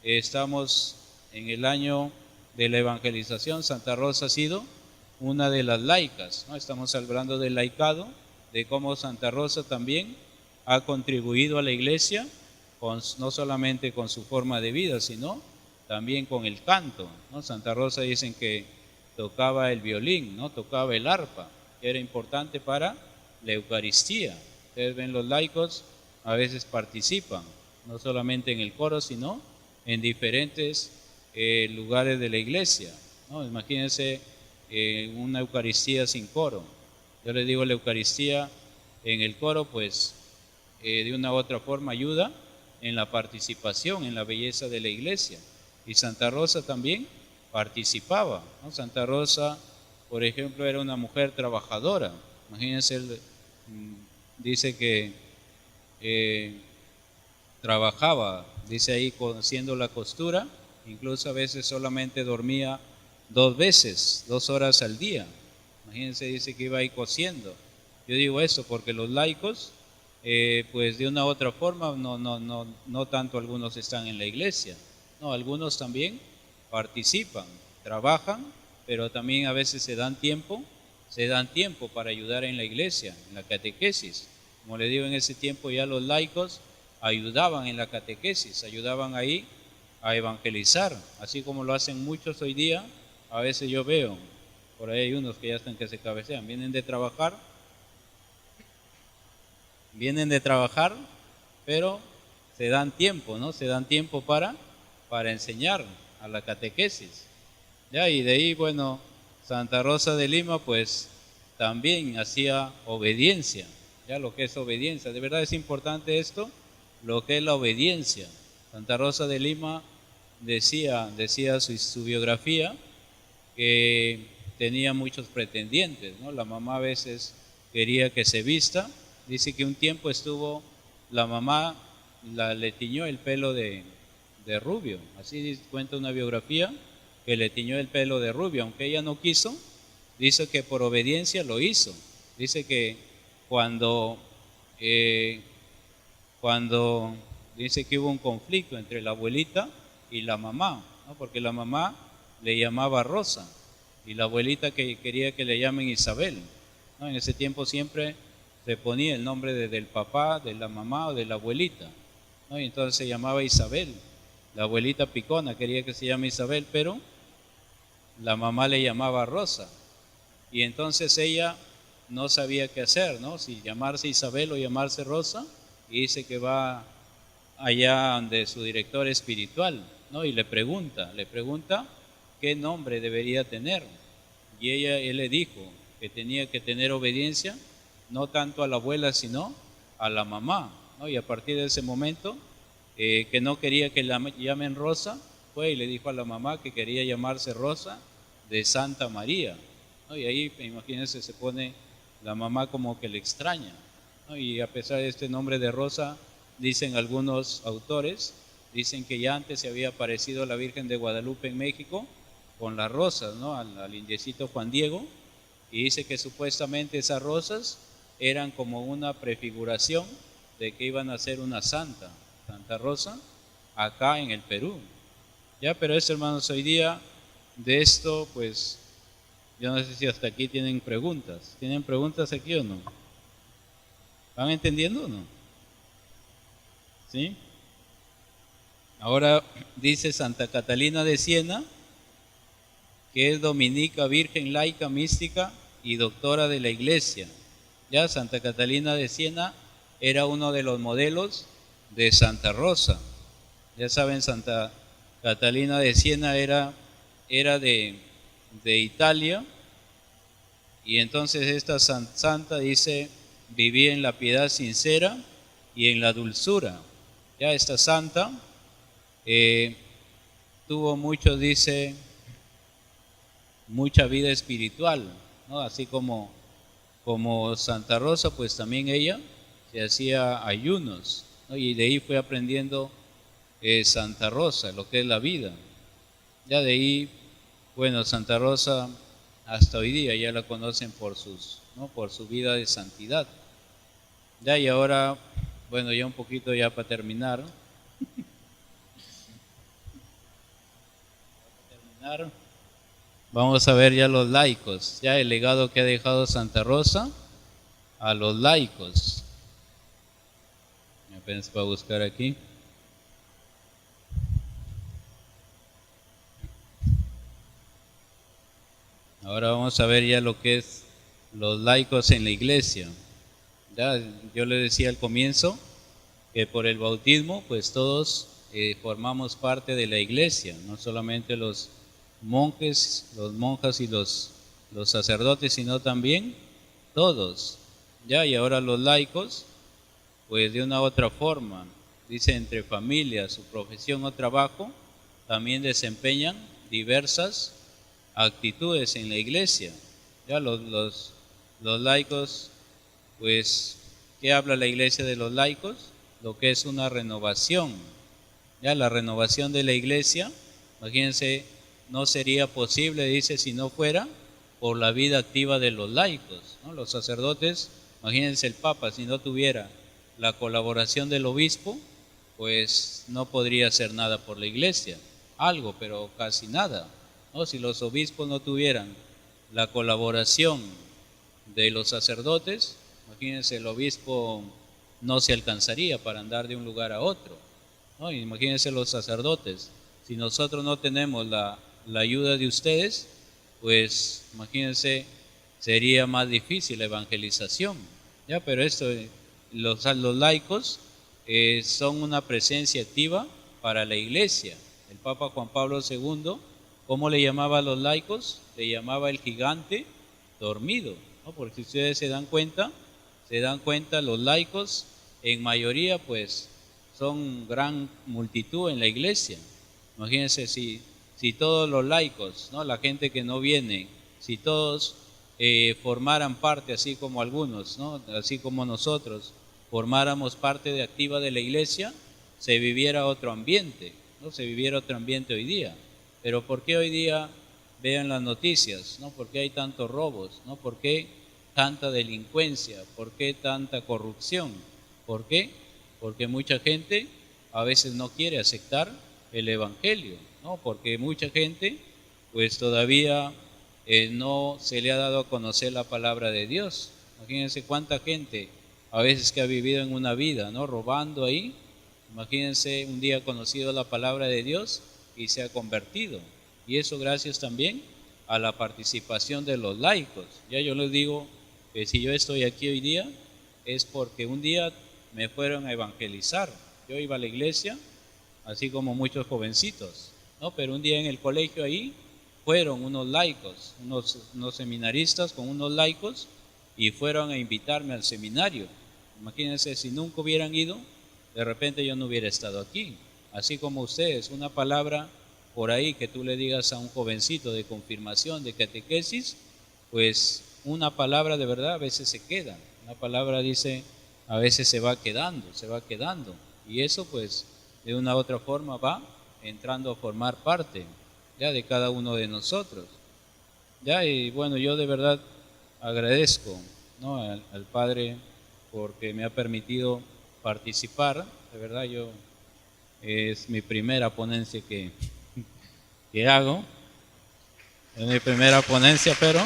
estamos en el año de la evangelización. Santa Rosa ha sido una de las laicas, ¿no? Estamos hablando del laicado, de cómo Santa Rosa también ha contribuido a la iglesia, no solamente con su forma de vida, sino también con el canto, ¿no? Santa Rosa dicen que tocaba el violín, ¿no? Tocaba el arpa, que era importante para la Eucaristía. Ustedes ven, los laicos a veces participan, no solamente en el coro, sino en diferentes lugares de la iglesia, ¿no? Imagínense una Eucaristía sin coro. Yo les digo, la Eucaristía en el coro, pues de una u otra forma ayuda en la participación, en la belleza de la iglesia. Y Santa Rosa también participaba, ¿no? Santa Rosa, por ejemplo, era una mujer trabajadora. Imagínense, dice que trabajaba, dice ahí, haciendo la costura, incluso a veces solamente dormía 2 veces, 2 horas al día. Imagínense, dice que iba ahí cosiendo. Yo digo eso porque los laicos, pues de una u otra forma, no tanto algunos están en la iglesia, no, algunos también participan, trabajan, pero también a veces se dan tiempo para ayudar en la iglesia, en la catequesis. Como le digo, en ese tiempo ya los laicos ayudaban en la catequesis, ayudaban ahí a evangelizar, así como lo hacen muchos hoy día. A veces yo veo, por ahí hay unos que ya están que se cabecean, vienen de trabajar, pero se dan tiempo, ¿no? Se dan tiempo para enseñar a la catequesis. Ya, y de ahí, bueno, Santa Rosa de Lima, pues también hacía obediencia. Ya, lo que es obediencia, de verdad es importante esto, lo que es la obediencia. Santa Rosa de Lima decía su biografía que tenía muchos pretendientes, ¿no? La mamá a veces quería que se vista. Dice que un tiempo estuvo, la mamá le tiñó el pelo de rubio, así cuenta una biografía, que le tiñó el pelo de rubio, aunque ella no quiso. Dice que por obediencia lo hizo. Dice que cuando dice que hubo un conflicto entre la abuelita y la mamá, ¿no? Porque la mamá le llamaba Rosa y la abuelita que quería que le llamen Isabel, ¿no? En ese tiempo siempre se ponía el nombre del papá, de la mamá o de la abuelita, ¿no? Y entonces se llamaba Isabel. La abuelita picona quería que se llame Isabel, pero la mamá le llamaba Rosa. Y entonces ella no sabía qué hacer, ¿no? Si llamarse Isabel o llamarse Rosa, y dice que va allá donde su director espiritual, ¿no? Y le pregunta qué nombre debería tener. Y él le dijo que tenía que tener obediencia, no tanto a la abuela, sino a la mamá, ¿no? Y a partir de ese momento, que no quería que la llamen Rosa, fue y le dijo a la mamá que quería llamarse Rosa de Santa María, ¿no? Y ahí, imagínense, se pone la mamá como que le extraña, ¿no? Y a pesar de este nombre de Rosa, dicen algunos autores, dicen que ya antes se había aparecido la Virgen de Guadalupe en México con las rosas, ¿no? Al indiecito Juan Diego, y dice que supuestamente esas rosas eran como una prefiguración de que iban a ser una santa, Santa Rosa, acá en el Perú. Ya, pero eso, hermanos, hoy día de esto, pues, yo no sé si hasta aquí tienen preguntas. ¿Tienen preguntas aquí o no? ¿Van entendiendo o no? ¿Sí? Ahora dice Santa Catalina de Siena, que es dominica, virgen, laica, mística y doctora de la Iglesia. Ya Santa Catalina de Siena era uno de los modelos de Santa Rosa. Ya saben, Santa Catalina de Siena era de Italia, y entonces esta santa dice, vivía en la piedad sincera y en la dulzura. Ya esta santa tuvo mucho, dice, mucha vida espiritual, ¿no? Así como Santa Rosa, pues también ella se hacía ayunos, ¿no? Y de ahí fue aprendiendo Santa Rosa, lo que es la vida. Ya de ahí, bueno, Santa Rosa hasta hoy día ya la conocen por por su vida de santidad. Ya, y ahora, bueno, ya un poquito ya para terminar. Vamos a ver ya los laicos, ya el legado que ha dejado Santa Rosa a los laicos. Apenas para buscar aquí. Ahora vamos a ver ya lo que es los laicos en la iglesia. Ya, yo le decía al comienzo que por el bautismo pues todos formamos parte de la iglesia, no solamente los monjes, los monjas y los sacerdotes, sino también todos. Ya, y ahora los laicos, pues de una u otra forma, dice, entre familia, su profesión o trabajo, también desempeñan diversas actitudes en la iglesia. Ya los laicos, pues, ¿qué habla la iglesia de los laicos? Lo que es una renovación. Ya la renovación de la iglesia, imagínense, no sería posible, dice, si no fuera por la vida activa de los laicos, ¿no? Los sacerdotes, imagínense el Papa, si no tuviera la colaboración del obispo, pues no podría hacer nada por la iglesia. Algo, pero casi nada, ¿no? Si los obispos no tuvieran la colaboración de los sacerdotes, imagínense, el obispo no se alcanzaría para andar de un lugar a otro, ¿no? Imagínense los sacerdotes, si nosotros no tenemos la ayuda de ustedes, pues imagínense, sería más difícil la evangelización. Ya, pero esto, los laicos son una presencia activa para la iglesia. El Papa Juan Pablo II, ¿cómo le llamaba a los laicos? Le llamaba el gigante dormido, ¿no? Porque si ustedes se dan cuenta, los laicos en mayoría pues son gran multitud en la iglesia. Imagínense si todos los laicos, ¿no? La gente que no viene, si todos formaran parte, así como algunos, ¿no? Así como nosotros formáramos parte activa de la iglesia, se viviera otro ambiente, ¿no? Se viviera otro ambiente hoy día. Pero ¿por qué hoy día vean las noticias, ¿no? ¿Por qué hay tantos robos, ¿no? ¿Por qué tanta delincuencia? ¿Por qué tanta corrupción? ¿Por qué? Porque mucha gente a veces no quiere aceptar el evangelio, ¿no? Porque mucha gente pues todavía no se le ha dado a conocer la palabra de Dios. Imagínense cuánta gente a veces que ha vivido en una vida, ¿no? Robando ahí. Imagínense un día conocido la palabra de Dios y se ha convertido. Y eso gracias también a la participación de los laicos. Ya yo les digo que si yo estoy aquí hoy día es porque un día me fueron a evangelizar. Yo iba a la iglesia, así como muchos jovencitos, ¿no? Pero un día en el colegio ahí fueron unos laicos, unos seminaristas con unos laicos y fueron a invitarme al seminario. Imagínense, si nunca hubieran ido, de repente yo no hubiera estado aquí. Así como ustedes, una palabra por ahí que tú le digas a un jovencito de confirmación, de catequesis, pues una palabra de verdad a veces se queda. Una palabra dice, a veces se va quedando. Y eso pues de una u otra forma va entrando a formar parte ya de cada uno de nosotros. Ya, y bueno, yo de verdad agradezco, ¿no? al Padre porque me ha permitido participar. De verdad es mi primera ponencia que hago. Es mi primera ponencia, pero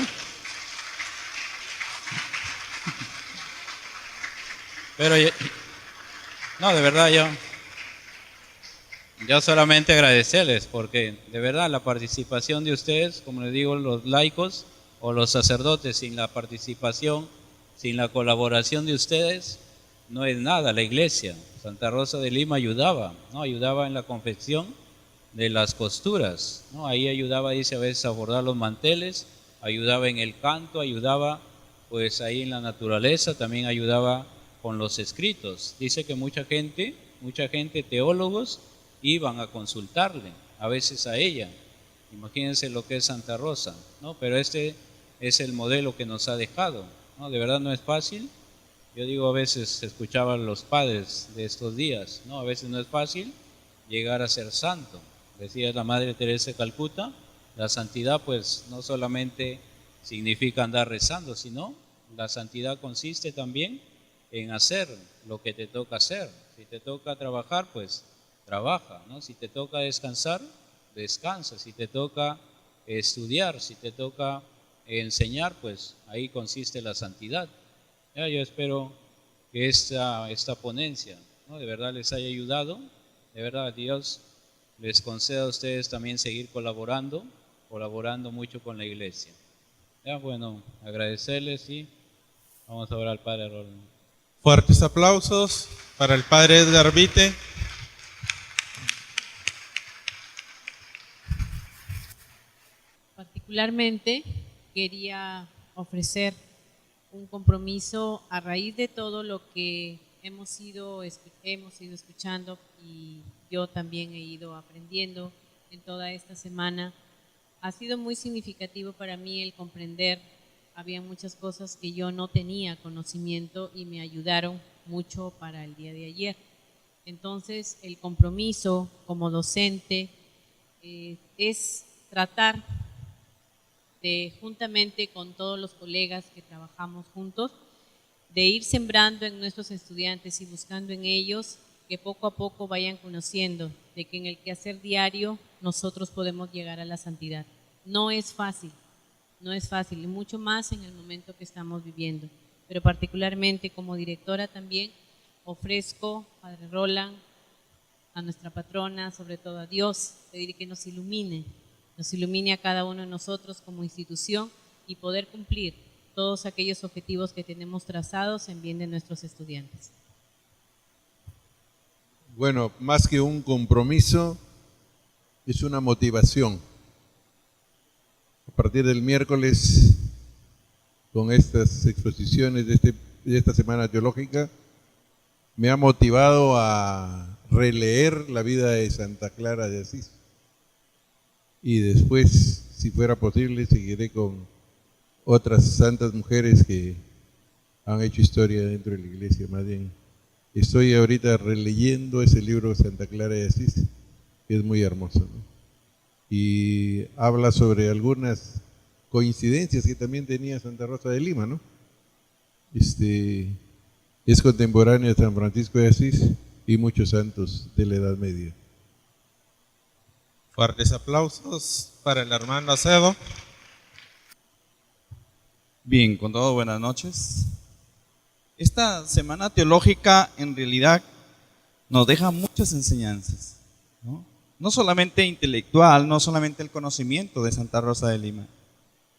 no, de verdad yo solamente agradecerles porque de verdad la participación de ustedes, como les digo, los laicos o los sacerdotes, sin la participación, sin la colaboración de ustedes, no es nada. La iglesia Santa Rosa de Lima ayudaba, ¿no? Ayudaba en la confección de las costuras, ¿no? Ahí ayudaba, dice, a veces a bordar los manteles, ayudaba en el canto, ayudaba pues ahí en la naturaleza, también ayudaba con los escritos. Dice que mucha gente, teólogos, iban a consultarle, a veces a ella. Imagínense lo que es Santa Rosa, ¿no? Pero este es el modelo que nos ha dejado, ¿no? De verdad no es fácil. Yo digo, a veces escuchaba a los padres de estos días, ¿no? A veces no es fácil llegar a ser santo. Decía la Madre Teresa de Calcuta, la santidad pues no solamente significa andar rezando, sino la santidad consiste también en hacer lo que te toca hacer. Si te toca trabajar, pues trabaja, ¿no? Si te toca descansar, descansa. Si te toca estudiar, si te toca enseñar, pues ahí consiste la santidad. Ya, yo espero que esta ponencia, ¿no? De verdad les haya ayudado. De verdad Dios les conceda a ustedes también seguir colaborando mucho con la iglesia. Ya, bueno, agradecerles y vamos a orar al Padre Roland. Fuertes aplausos para el Padre Edgar Vite. Particularmente quería ofrecer un compromiso a raíz de todo lo que hemos ido escuchando y yo también he ido aprendiendo en toda esta semana. Ha sido muy significativo para mí el comprender, había muchas cosas que yo no tenía conocimiento y me ayudaron mucho para el día de ayer. Entonces, el compromiso como docente es tratar de, juntamente con todos los colegas que trabajamos juntos, de ir sembrando en nuestros estudiantes y buscando en ellos que poco a poco vayan conociendo de que en el quehacer diario nosotros podemos llegar a la santidad. No es fácil, y mucho más en el momento que estamos viviendo. Pero particularmente como directora también ofrezco, Padre Roland, a nuestra patrona, sobre todo a Dios, pedir que nos ilumine a cada uno de nosotros como institución y poder cumplir todos aquellos objetivos que tenemos trazados en bien de nuestros estudiantes. Bueno, más que un compromiso, es una motivación. A partir del miércoles, con estas exposiciones de esta semana teológica, me ha motivado a releer la vida de Santa Clara de Asís. Y después, si fuera posible, seguiré con otras santas mujeres que han hecho historia dentro de la iglesia. Más bien, estoy ahorita releyendo ese libro de Santa Clara de Asís, que es muy hermoso, ¿no? Y habla sobre algunas coincidencias que también tenía Santa Rosa de Lima, ¿no? Es contemporáneo de San Francisco de Asís y muchos santos de la Edad Media. Fuertes aplausos para el hermano Acedo. Bien, con todo, buenas noches. esta semana teológica en realidad nos deja muchas enseñanzas, ¿no? No solamente intelectual, no solamente el conocimiento de Santa Rosa de Lima,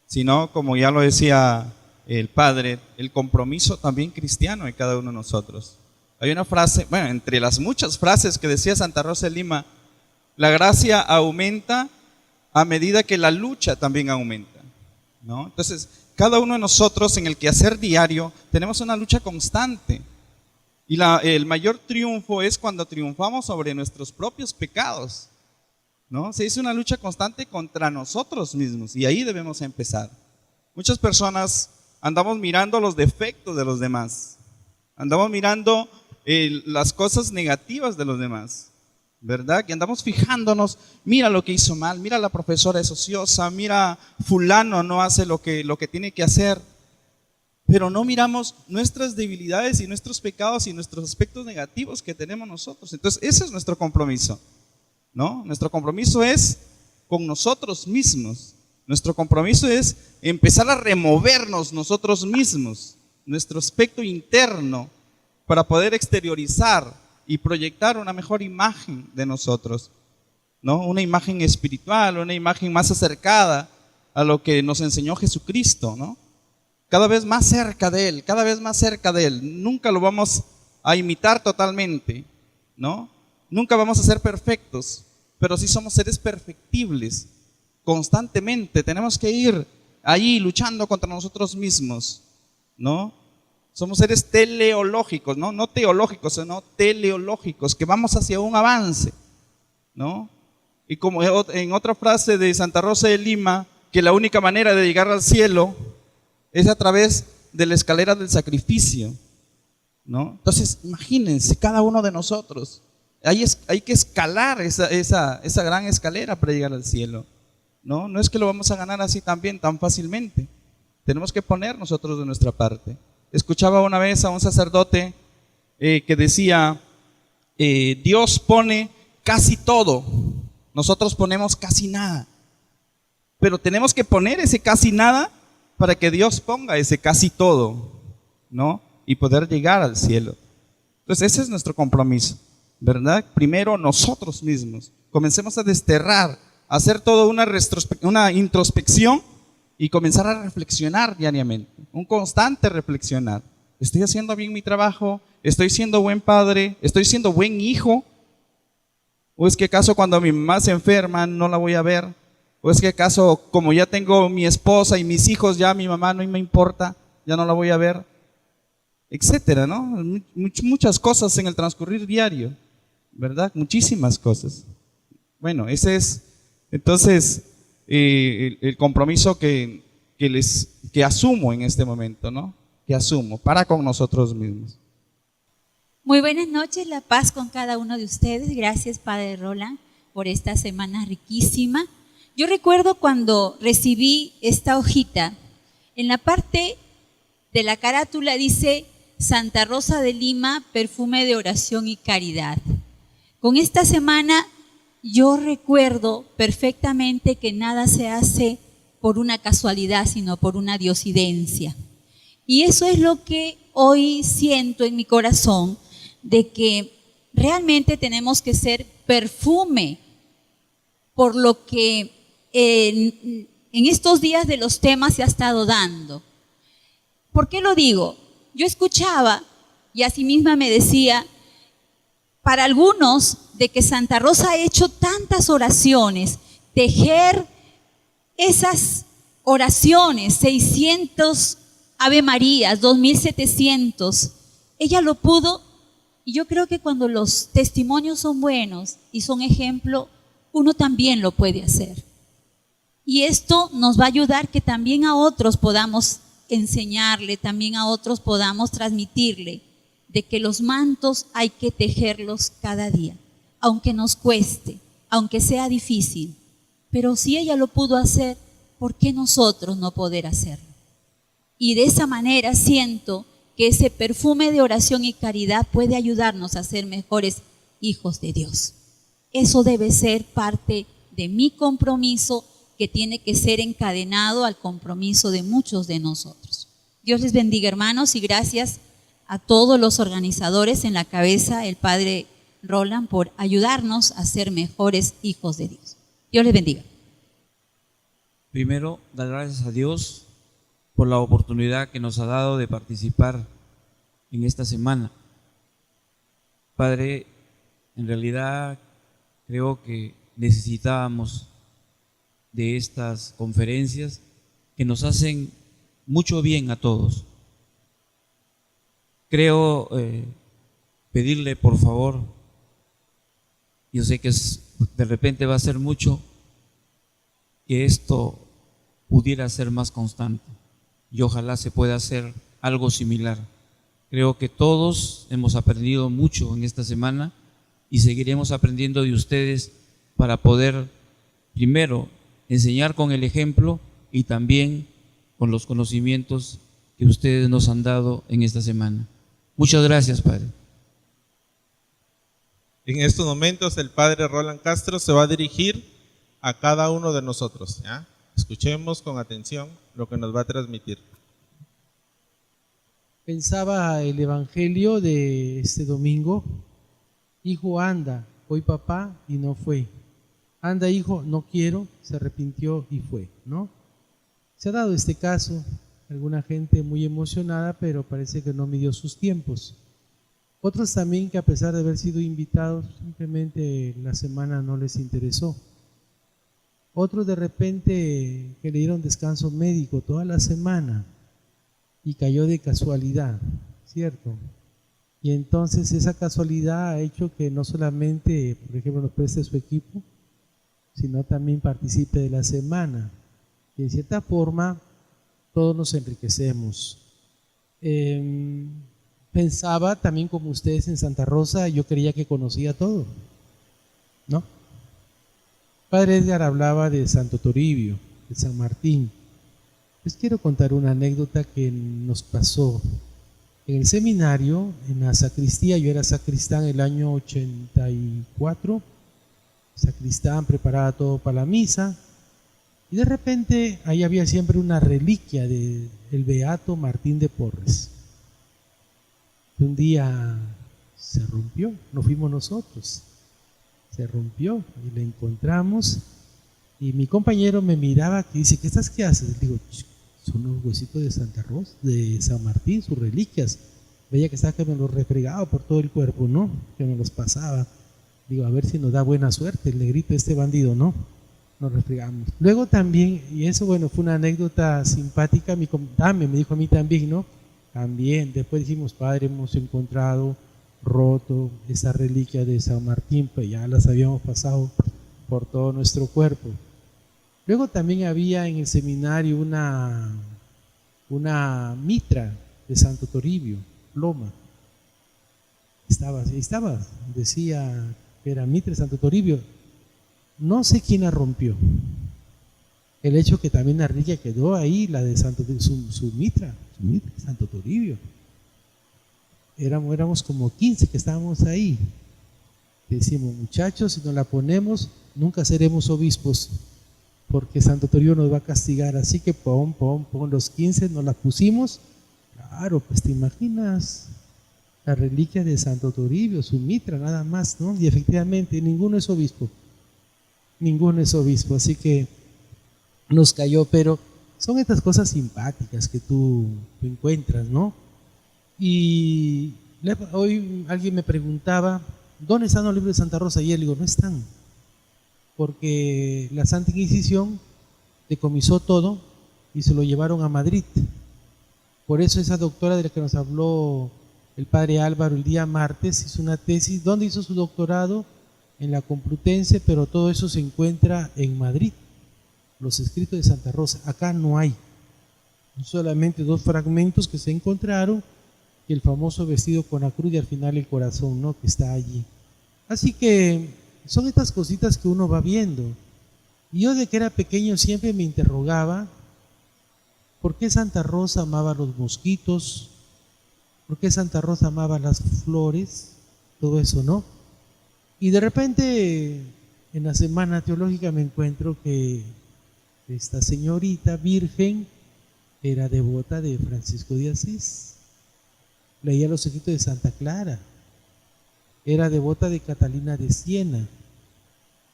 sino, como ya lo decía el Padre, el compromiso también cristiano de cada uno de nosotros. Hay una frase, bueno, entre las muchas frases que decía Santa Rosa de Lima, la gracia aumenta a medida que la lucha también aumenta, ¿no? Entonces, cada uno de nosotros en el quehacer diario tenemos una lucha constante. Y el mayor triunfo es cuando triunfamos sobre nuestros propios pecados, ¿no? Se dice una lucha constante contra nosotros mismos y ahí debemos empezar. Muchas personas andamos mirando los defectos de los demás, andamos mirando las cosas negativas de los demás, ¿verdad? Que andamos fijándonos, mira lo que hizo mal, mira la profesora es ociosa, mira fulano no hace lo que tiene que hacer. Pero no miramos nuestras debilidades y nuestros pecados y nuestros aspectos negativos que tenemos nosotros. Entonces, ese es nuestro compromiso, ¿no? Nuestro compromiso es con nosotros mismos. Nuestro compromiso es empezar a removernos nosotros mismos, nuestro aspecto interno, para poder exteriorizar y proyectar una mejor imagen de nosotros, ¿no? Una imagen espiritual, una imagen más acercada a lo que nos enseñó Jesucristo, ¿no? Cada vez más cerca de Él, cada vez más cerca de Él. Nunca lo vamos a imitar totalmente, ¿no? Nunca vamos a ser perfectos, pero sí somos seres perfectibles. Constantemente tenemos que ir ahí luchando contra nosotros mismos, ¿no? Somos seres teleológicos, ¿no? No teológicos, sino teleológicos, que vamos hacia un avance, ¿no? Y como en otra frase de Santa Rosa de Lima, que la única manera de llegar al cielo es a través de la escalera del sacrificio, ¿no? Entonces, imagínense, cada uno de nosotros, hay que escalar esa gran escalera para llegar al cielo, ¿no? No es que lo vamos a ganar así también, tan fácilmente. Tenemos que poner nosotros de nuestra parte. Escuchaba una vez a un sacerdote que decía, Dios pone casi todo, nosotros ponemos casi nada, pero tenemos que poner ese casi nada para que Dios ponga ese casi todo, ¿no? Y poder llegar al cielo. Entonces ese es nuestro compromiso, ¿verdad? Primero nosotros mismos, comencemos a desterrar, a hacer toda una introspección y comenzar a reflexionar diariamente, un constante reflexionar. ¿Estoy haciendo bien mi trabajo? ¿Estoy siendo buen padre? ¿Estoy siendo buen hijo? ¿O es que acaso cuando mi mamá se enferma no la voy a ver? ¿O es que acaso como ya tengo mi esposa y mis hijos, ya mi mamá no me importa, ya no la voy a ver? Etcétera, ¿no? Muchas cosas en el transcurrir diario, ¿verdad? Muchísimas cosas. Bueno, ese es entonces el compromiso que asumo en este momento, ¿no? Que asumo para con nosotros mismos. Muy buenas noches, la paz con cada uno de ustedes. Gracias, Padre Roland, por esta semana riquísima. Yo recuerdo cuando recibí esta hojita, en la parte de la carátula dice Santa Rosa de Lima, perfume de oración y caridad. Con esta semana yo recuerdo perfectamente que nada se hace por una casualidad, sino por una diosidencia. Y eso es lo que hoy siento en mi corazón, de que realmente tenemos que ser perfume por lo que en estos días de los temas se ha estado dando. ¿Por qué lo digo? Yo escuchaba y así misma me decía, para algunos, de que Santa Rosa ha hecho tantas oraciones, tejer esas oraciones, 600 Ave Marías, 2700, ella lo pudo, y yo creo que cuando los testimonios son buenos y son ejemplo, uno también lo puede hacer. Y esto nos va a ayudar que también a otros podamos enseñarle, también a otros podamos transmitirle de que los mantos hay que tejerlos cada día, aunque nos cueste, aunque sea difícil. Pero si ella lo pudo hacer, ¿por qué nosotros no poder hacerlo? Y de esa manera siento que ese perfume de oración y caridad puede ayudarnos a ser mejores hijos de Dios. Eso debe ser parte de mi compromiso, que tiene que ser encadenado al compromiso de muchos de nosotros. Dios les bendiga, hermanos, y gracias a todos los organizadores, en la cabeza el Padre Roland, por ayudarnos a ser mejores hijos de Dios. Dios les bendiga. Primero, dar gracias a Dios por la oportunidad que nos ha dado de participar en esta semana. Padre, en realidad creo que necesitábamos de estas conferencias que nos hacen mucho bien a todos. Creo pedirle por favor, yo sé que de repente va a ser mucho, que esto pudiera ser más constante y ojalá se pueda hacer algo similar. Creo que todos hemos aprendido mucho en esta semana y seguiremos aprendiendo de ustedes para poder, primero, enseñar con el ejemplo y también con los conocimientos que ustedes nos han dado en esta semana. Muchas gracias, Padre. En estos momentos el Padre Roland Castro se va a dirigir a cada uno de nosotros, ¿ya? Escuchemos con atención lo que nos va a transmitir. Pensaba el evangelio de este domingo: hijo, anda, voy papá, y no fue. Anda, hijo, no quiero, se arrepintió y fue, ¿no? Se ha dado este caso, alguna gente muy emocionada, pero parece que no midió sus tiempos. Otros también que a pesar de haber sido invitados, simplemente la semana no les interesó. Otros de repente que le dieron descanso médico toda la semana y cayó de casualidad, ¿cierto? Y entonces esa casualidad ha hecho que no solamente, por ejemplo, nos preste su equipo, sino también participe de la semana. Y de cierta forma, todos nos enriquecemos. Pensaba también como ustedes en Santa Rosa, yo creía que conocía todo, ¿no? Padre Edgar hablaba de Santo Toribio, de San Martín. Les quiero contar una anécdota que nos pasó en el seminario, en la sacristía. Yo era sacristán el año 84, sacristán, preparaba todo para la misa, y de repente ahí había siempre una reliquia del beato Martín de Porres. Un día se rompió, no fuimos nosotros, se rompió y la encontramos, y mi compañero me miraba y dice: ¿qué haces? Le digo: son los huesitos de Santa Rosa, de San Martín, sus reliquias. Veía que estaba que me los refregaba por todo el cuerpo, ¿no? Que me los pasaba. Digo, a ver si nos da buena suerte el negrito este bandido, ¿no? Nos refregamos. Luego también, y eso bueno, fue una anécdota simpática, me dijo a mí también, ¿no? También, después dijimos: Padre, hemos encontrado roto esa reliquia de San Martín, pues ya las habíamos pasado por todo nuestro cuerpo. Luego también había en el seminario una mitra de Santo Toribio, ploma. Estaba, decía que era mitra de Santo Toribio. No sé quién la rompió. El hecho que también la reliquia quedó ahí, la de Santo su mitra de Santo Toribio. Éramos como 15 que estábamos ahí. Decimos: muchachos, si nos la ponemos, nunca seremos obispos, porque Santo Toribio nos va a castigar. Así que los 15 nos la pusimos. Claro, pues te imaginas la reliquia de Santo Toribio, su mitra nada más, ¿no? Y efectivamente ninguno es obispo, así que nos cayó. Pero son estas cosas simpáticas que tú encuentras, ¿no? Y hoy alguien me preguntaba: ¿dónde están los libros de Santa Rosa? Y él digo: no están, porque la Santa Inquisición decomisó todo y se lo llevaron a Madrid. Por eso esa doctora de la que nos habló el padre Álvaro el día martes hizo una tesis. ¿Dónde hizo su doctorado? En la Complutense, pero todo eso se encuentra en Madrid, los escritos de Santa Rosa. Acá no hay, solamente 2 fragmentos que se encontraron, y el famoso vestido con la cruz y al final el corazón, ¿no?, que está allí. Así que son estas cositas que uno va viendo. Y yo, de que era pequeño, siempre me interrogaba: ¿por qué Santa Rosa amaba los mosquitos? ¿Por qué Santa Rosa amaba las flores? Todo eso, ¿no? Y de repente, en la semana teológica, me encuentro que esta señorita virgen era devota de Francisco de Asís. leía los escritos de Santa Clara, era devota de Catalina de Siena.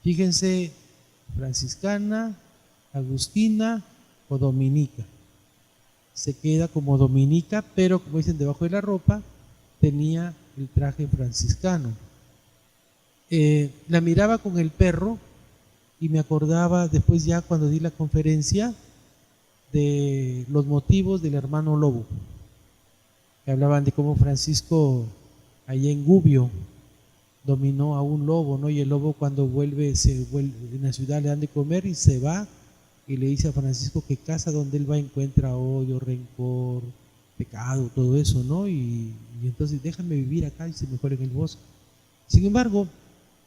Fíjense, franciscana, agustina o dominica. Se queda como dominica, pero como dicen, debajo de la ropa tenía el traje franciscano. La miraba con el perro y me acordaba después, ya cuando di la conferencia, de los motivos del hermano Lobo, que hablaban de cómo Francisco allá en Gubbio dominó a un lobo, ¿no? Y el lobo, cuando vuelve en la ciudad, le dan de comer y se va, y le dice a Francisco que casa donde él va encuentra odio, rencor, pecado, todo eso, ¿no? Y entonces déjame vivir acá y se mejor en el bosque. Sin embargo,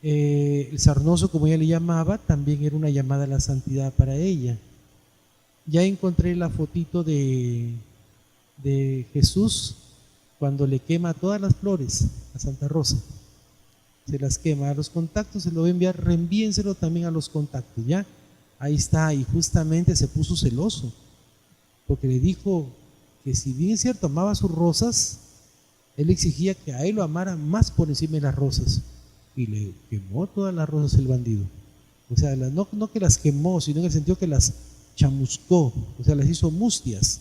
el sarnoso, como ella le llamaba, también era una llamada a la santidad para ella. Ya encontré la fotito de Jesús cuando le quema todas las flores a Santa Rosa. Se las quema a los contactos, se lo voy a enviar, reenvíenselo también a los contactos, ¿ya? Ahí está, y justamente se puso celoso, porque le dijo que si bien es cierto amaba sus rosas, él exigía que a él lo amara más por encima de las rosas, y le quemó todas las rosas el bandido. O sea, no que las quemó, sino en el sentido que las chamuscó, o sea, las hizo mustias.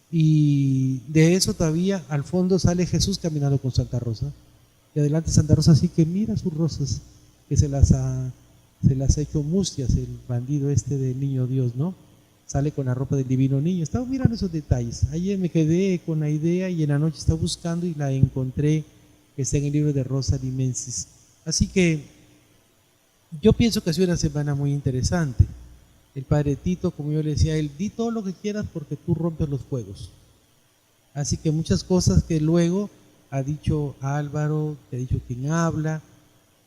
Y de eso todavía al fondo sale Jesús caminando con Santa Rosa, y adelante Santa Rosa, así que mira sus rosas, que se las ha hecho mustias el bandido este del niño Dios, ¿no? Sale con la ropa del divino niño. Estaba mirando esos detalles. Ayer me quedé con la idea y en la noche estaba buscando y la encontré, que está en el libro de Rosa Limensis. Así que yo pienso que ha sido una semana muy interesante. El padre Tito, como yo le decía a él, di todo lo que quieras porque tú rompes los fuegos. Así que muchas cosas que luego ha dicho Álvaro, que ha dicho quien habla,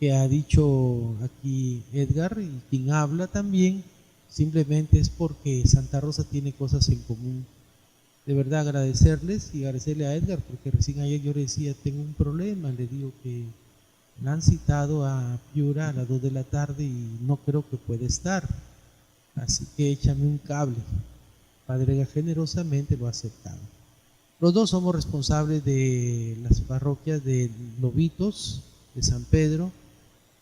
que ha dicho aquí Edgar, y quien habla también, simplemente es porque Santa Rosa tiene cosas en común. De verdad agradecerles y agradecerle a Edgar, porque recién ayer yo le decía, tengo un problema, le digo que la han citado a Piura a las 2 de la tarde y no creo que pueda estar, así que échame un cable. Padre generosamente lo ha aceptado. Los dos somos responsables de las parroquias de Lobitos, de San Pedro,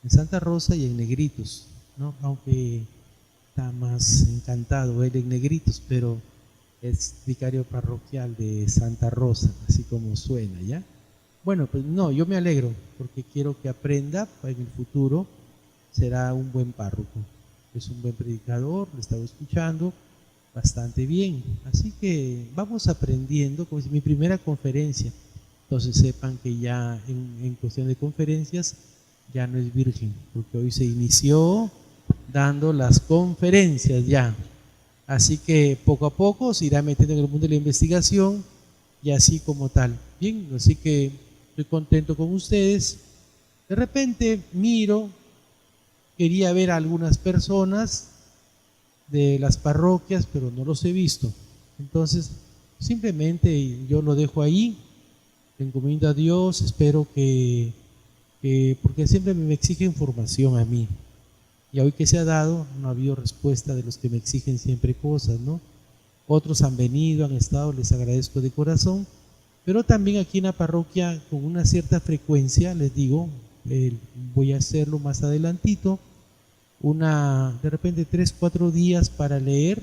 en Santa Rosa y en Negritos, ¿no? Aunque está más encantado él en Negritos, pero es vicario parroquial de Santa Rosa, así como suena, ¿ya? Bueno, pues no, yo me alegro porque quiero que aprenda, en el futuro será un buen párroco, es un buen predicador, lo he estado escuchando bastante bien, así que vamos aprendiendo, como es mi primera conferencia, entonces sepan que ya en cuestión de conferencias ya no es virgen, porque hoy se inició dando las conferencias ya, así que poco a poco se irá metiendo en el mundo de la investigación y así como tal. Bien, así que estoy contento con ustedes. De repente miro, quería ver a algunas personas de las parroquias, pero no los he visto. Entonces, simplemente yo lo dejo ahí, encomiendo a Dios, espero que porque siempre me exige información a mí. Y hoy que se ha dado, no ha habido respuesta de los que me exigen siempre cosas, ¿no? Otros han venido, han estado, les agradezco de corazón, pero también aquí en la parroquia con una cierta frecuencia, les digo, voy a hacerlo más adelantito, de repente 3-4 días para leer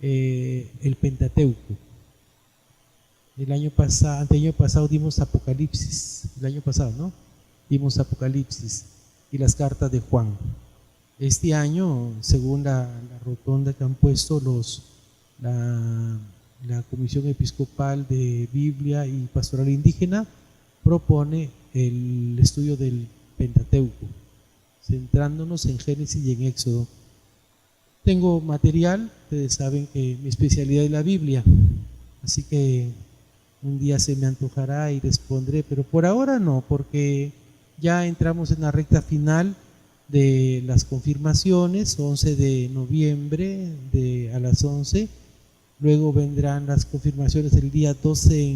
el Pentateuco. El año pasado, anteaño pasado dimos Apocalipsis, el año pasado, ¿no? Dimos Apocalipsis y las cartas de Juan. Este año, según la rotonda que han puesto la Comisión Episcopal de Biblia y Pastoral Indígena, propone el estudio del Pentateuco, centrándonos en Génesis y en Éxodo. Tengo material, ustedes saben que mi especialidad es la Biblia, así que un día se me antojará y les pondré, pero por ahora no, porque ya entramos en la recta final de las confirmaciones, 11 de noviembre a las 11, luego vendrán las confirmaciones el día 12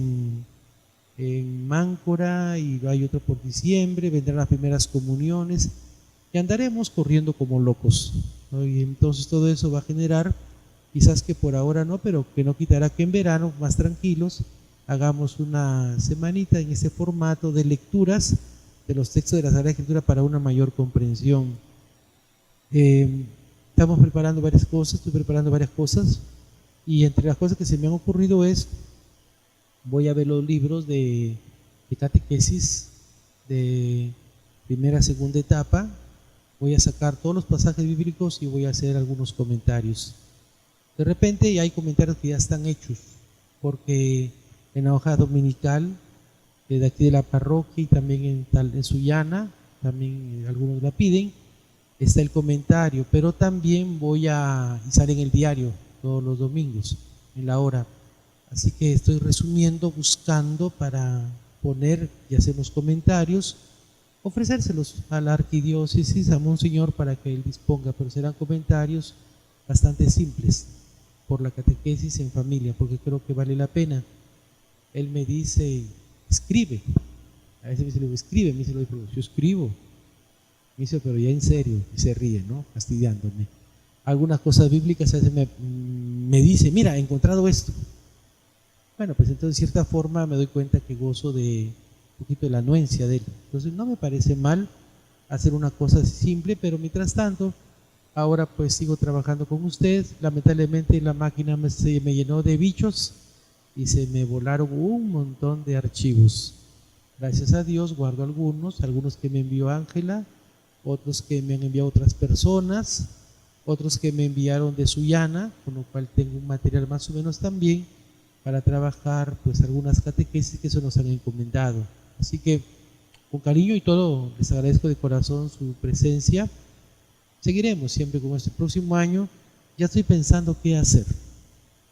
en Máncora y hay otro por diciembre, vendrán las primeras comuniones y andaremos corriendo como locos, ¿no? Y entonces todo eso va a generar, quizás que por ahora no, pero que no quitará que en verano, más tranquilos, hagamos una semanita en ese formato de lecturas de los textos de la Sagrada Escritura para una mayor comprensión. Estamos preparando varias cosas, estoy preparando varias cosas, y entre las cosas que se me han ocurrido es, voy a ver los libros de catequesis de primera, segunda etapa, voy a sacar todos los pasajes bíblicos y voy a hacer algunos comentarios. De repente ya hay comentarios que ya están hechos, porque en la hoja dominical de aquí de la parroquia y también en Sullana, también algunos la piden, está el comentario, pero también y sale en el diario todos los domingos, en la hora. Así que estoy resumiendo, buscando para poner y hacer los comentarios, ofrecérselos a la arquidiócesis, a Monseñor, para que él disponga, pero serán comentarios bastante simples por la catequesis en familia, porque creo que vale la pena. Él me dice, escribe. A veces me dice, escribe, me dice, yo escribo. Me dice, pero ya en serio, y se ríe, ¿no? Fastidiándome. Algunas cosas bíblicas a veces me dice, mira, he encontrado esto. Bueno, pues entonces de cierta forma me doy cuenta que gozo de un poquito de la anuencia de él. Entonces no me parece mal hacer una cosa simple, pero mientras tanto, ahora pues sigo trabajando con ustedes. Lamentablemente la máquina se me llenó de bichos y se me volaron un montón de archivos. Gracias a Dios guardo algunos que me envió Ángela, otros que me han enviado otras personas, otros que me enviaron de Sullana, con lo cual tengo un material más o menos también para trabajar pues algunas catequesis que se nos han encomendado. Así que con cariño y todo les agradezco de corazón su presencia. Seguiremos siempre con este próximo año. Ya estoy pensando qué hacer,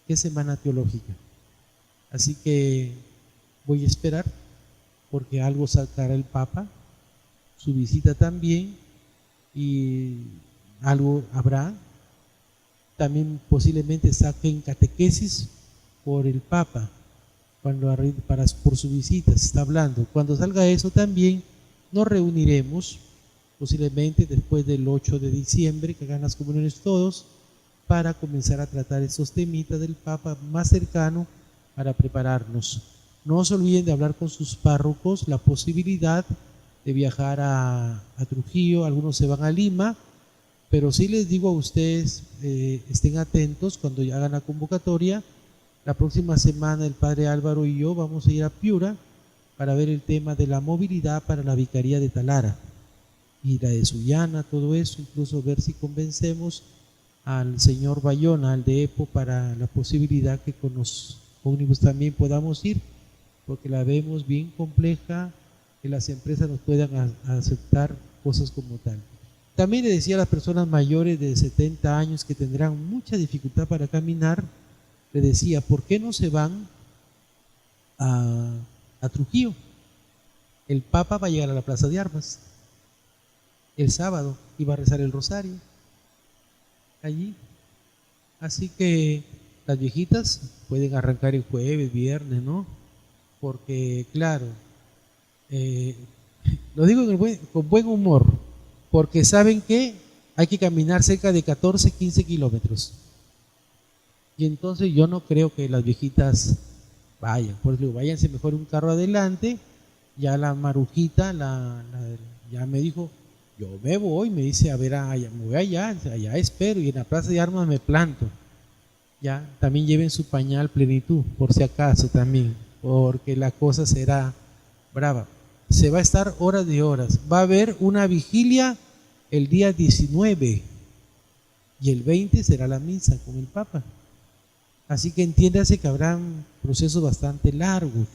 qué semana teológica. Así que voy a esperar, porque algo sacará el Papa, su visita también, y algo habrá. También posiblemente saquen catequesis por el Papa, por su visita, se está hablando. Cuando salga eso también nos reuniremos, posiblemente después del 8 de diciembre, que hagan las comuniones todos, para comenzar a tratar esos temitas del Papa más cercano, para prepararnos. No se olviden de hablar con sus párrocos la posibilidad de viajar a Trujillo. Algunos se van a Lima, pero sí les digo a ustedes, estén atentos cuando hagan la convocatoria. La próxima semana el padre Álvaro y yo vamos a ir a Piura para ver el tema de la movilidad para la vicaría de Talara y la de Sullana, todo eso, incluso ver si convencemos al señor Bayona, al de EPO, para la posibilidad que con los ómnibus también podamos ir, porque la vemos bien compleja, que las empresas nos puedan aceptar cosas como tal. También le decía a las personas mayores de 70 años que tendrán mucha dificultad para caminar, le decía, ¿por qué no se van a Trujillo? El Papa va a llegar a la Plaza de Armas el sábado y va a rezar el rosario allí. Así que las viejitas pueden arrancar el jueves, viernes, ¿no? Porque, claro, lo digo con buen humor, porque saben que hay que caminar cerca de 14, 15 kilómetros. Y entonces yo no creo que las viejitas vayan. Por eso digo, váyanse mejor un carro adelante. Ya la marujita ya me dijo, yo me voy, me dice, a ver, me voy allá espero, y en la Plaza de Armas me planto. Ya, también lleven su pañal plenitud, por si acaso también, porque la cosa será brava. Se va a estar horas de horas. Va a haber una vigilia el día 19 y el 20 será la misa con el Papa. Así que entiéndase que habrán procesos bastante largos.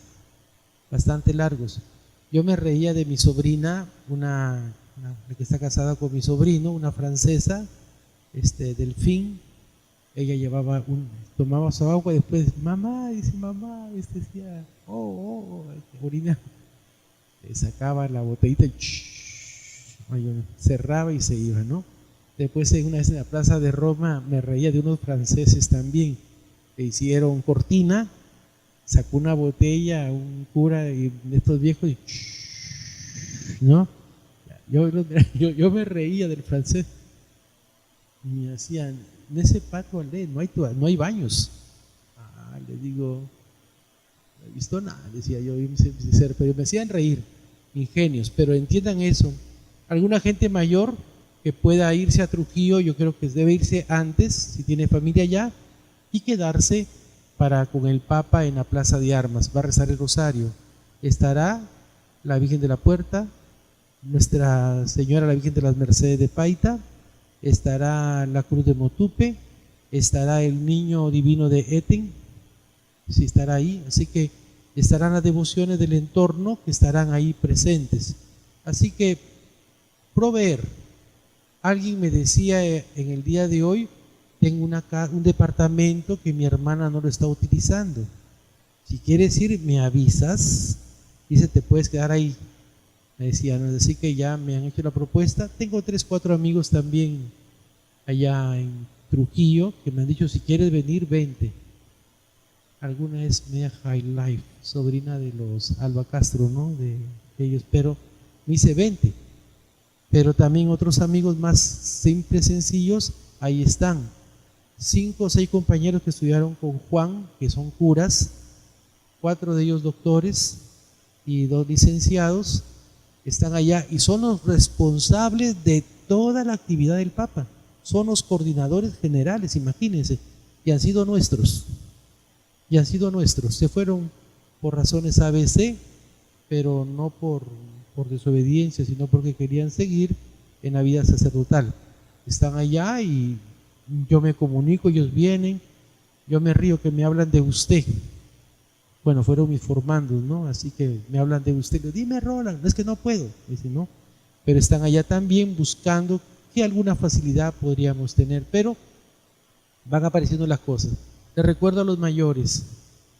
Yo me reía de mi sobrina, la que está casada con mi sobrino, una francesa, Delfín. Ella tomaba su agua y después, mamá, decía, orina. Sacaba la botellita y cerraba y se iba, ¿no? Después, una vez en la Plaza de Roma, me reía de unos franceses también, que hicieron cortina, sacó una botella, un cura y estos viejos, y ¿no? Yo me reía del francés. Y me hacían, en ese patio no hay baños. Le digo, he visto nada, decía yo, sincero, pero me hacían reír, ingenios, pero entiendan eso. Alguna gente mayor que pueda irse a Trujillo, yo creo que debe irse antes, si tiene familia allá, y quedarse con el Papa en la Plaza de Armas. Va a rezar el rosario. Estará la Virgen de la Puerta, Nuestra Señora la Virgen de las Mercedes de Paita, estará la Cruz de Motupe, estará el Niño Divino de Eten, sí estará ahí, así que estarán las devociones del entorno que estarán ahí presentes. Así que proveer. Alguien me decía en el día de hoy, tengo un departamento que mi hermana no lo está utilizando. Si quieres ir, me avisas, dice, te puedes quedar ahí. Me decían, así que ya me han hecho la propuesta. Tengo 3, 4 amigos también allá en Trujillo que me han dicho, si quieres venir, vente. Alguna es media High Life, sobrina de los Alba Castro, ¿no? De ellos, pero me dice, vente. Pero también otros amigos más simples, sencillos, ahí están. 5 o 6 compañeros que estudiaron con Juan, que son curas, 4 de ellos doctores y 2 licenciados, están allá y son los responsables de toda la actividad del Papa. Son los coordinadores generales, imagínense, y han sido nuestros. Se fueron por razones ABC, pero no por desobediencia, sino porque querían seguir en la vida sacerdotal. Están allá y yo me comunico, ellos vienen, yo me río que me hablan de usted. Bueno, fueron mis formandos, ¿no? Así que me hablan de usted. Le digo, dime, Roland, no es que no puedo. Dice, no. Pero están allá también buscando que alguna facilidad podríamos tener, pero van apareciendo las cosas. Les recuerdo a los mayores,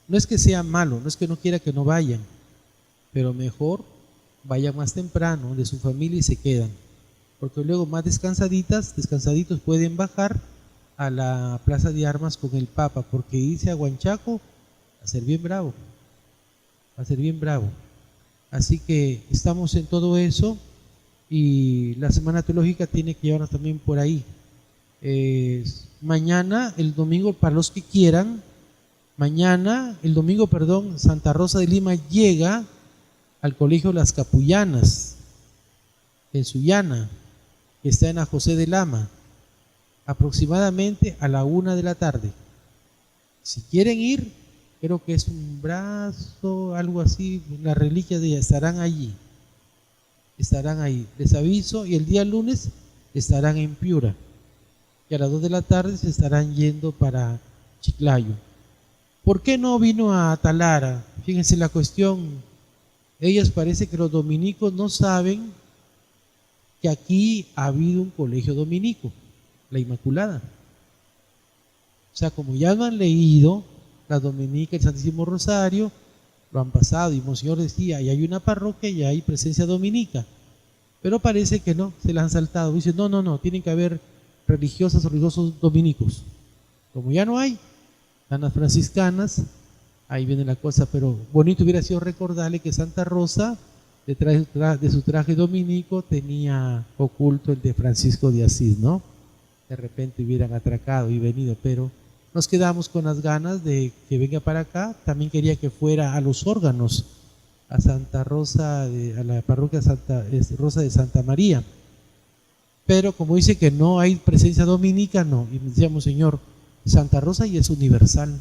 no es que sea malo, no es que no quiera que no vayan, pero mejor vayan más temprano de su familia y se quedan, porque luego más descansaditos pueden bajar a la Plaza de Armas con el Papa, porque irse a Huanchaco va a ser bien bravo. Así que estamos en todo eso y la Semana Teológica tiene que llevarnos también por ahí. Mañana, el domingo, para los que quieran, Santa Rosa de Lima llega al Colegio Las Capullanas, en Sullana, que está en la José de Lama, aproximadamente a la 1 de la tarde. Si quieren ir, creo que es un brazo, algo así, las reliquias de ella estarán allí. Les aviso, y el día lunes estarán en Piura. Y a las 2 de la tarde se estarán yendo para Chiclayo. ¿Por qué no vino a Talara? Fíjense la cuestión. Ellos parece que los dominicos no saben que aquí ha habido un colegio dominico, la Inmaculada. O sea, como ya no han leído la Dominica, el Santísimo Rosario, lo han pasado, y Monseñor decía, y hay una parroquia y hay presencia dominica. Pero parece que no, se la han saltado. Dice, no, tienen que haber religiosas o religiosos dominicos. Como ya no hay, están las franciscanas, ahí viene la cosa, pero bonito hubiera sido recordarle que Santa Rosa, detrás de su traje dominico, tenía oculto el de Francisco de Asís, ¿no? De repente hubieran atracado y venido, pero nos quedamos con las ganas de que venga para acá. También quería que fuera a los órganos, a Santa Rosa, a la parroquia Santa Rosa de Santa María. Pero como dice que no hay presencia dominica, no. Y decíamos, Señor, Santa Rosa ya es universal.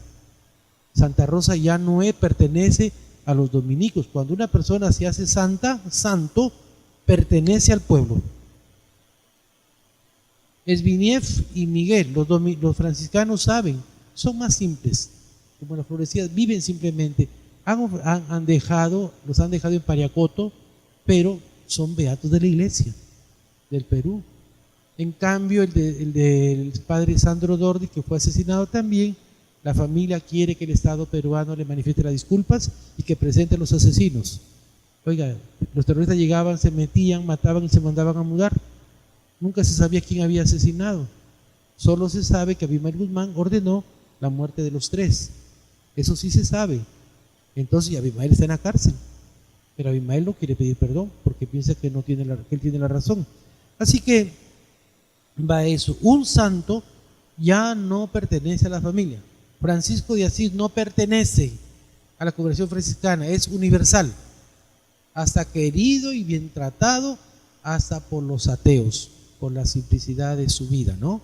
Santa Rosa ya no pertenece a los dominicos. Cuando una persona se hace santo, pertenece al pueblo. Esviniev y Miguel, los franciscanos saben, son más simples, como las florecillas, viven simplemente, los han dejado en Pariacoto, pero son beatos de la iglesia del Perú. En cambio, el del padre Sandro Dordi, que fue asesinado también, la familia quiere que el Estado peruano le manifieste las disculpas y que presente a los asesinos. Oiga, los terroristas llegaban, se metían, mataban y se mandaban a mudar. Nunca se sabía quién había asesinado. Solo se sabe que Abimael Guzmán ordenó la muerte de los 3. Eso sí se sabe. Entonces Abimael está en la cárcel. Pero Abimael no quiere pedir perdón porque piensa que él tiene la razón. Así que va eso. Un santo ya no pertenece a la familia. Francisco de Asís no pertenece. a la congregación franciscana, es universal, hasta querido y bien tratado, hasta por los ateos, por la simplicidad de su vida, ¿no?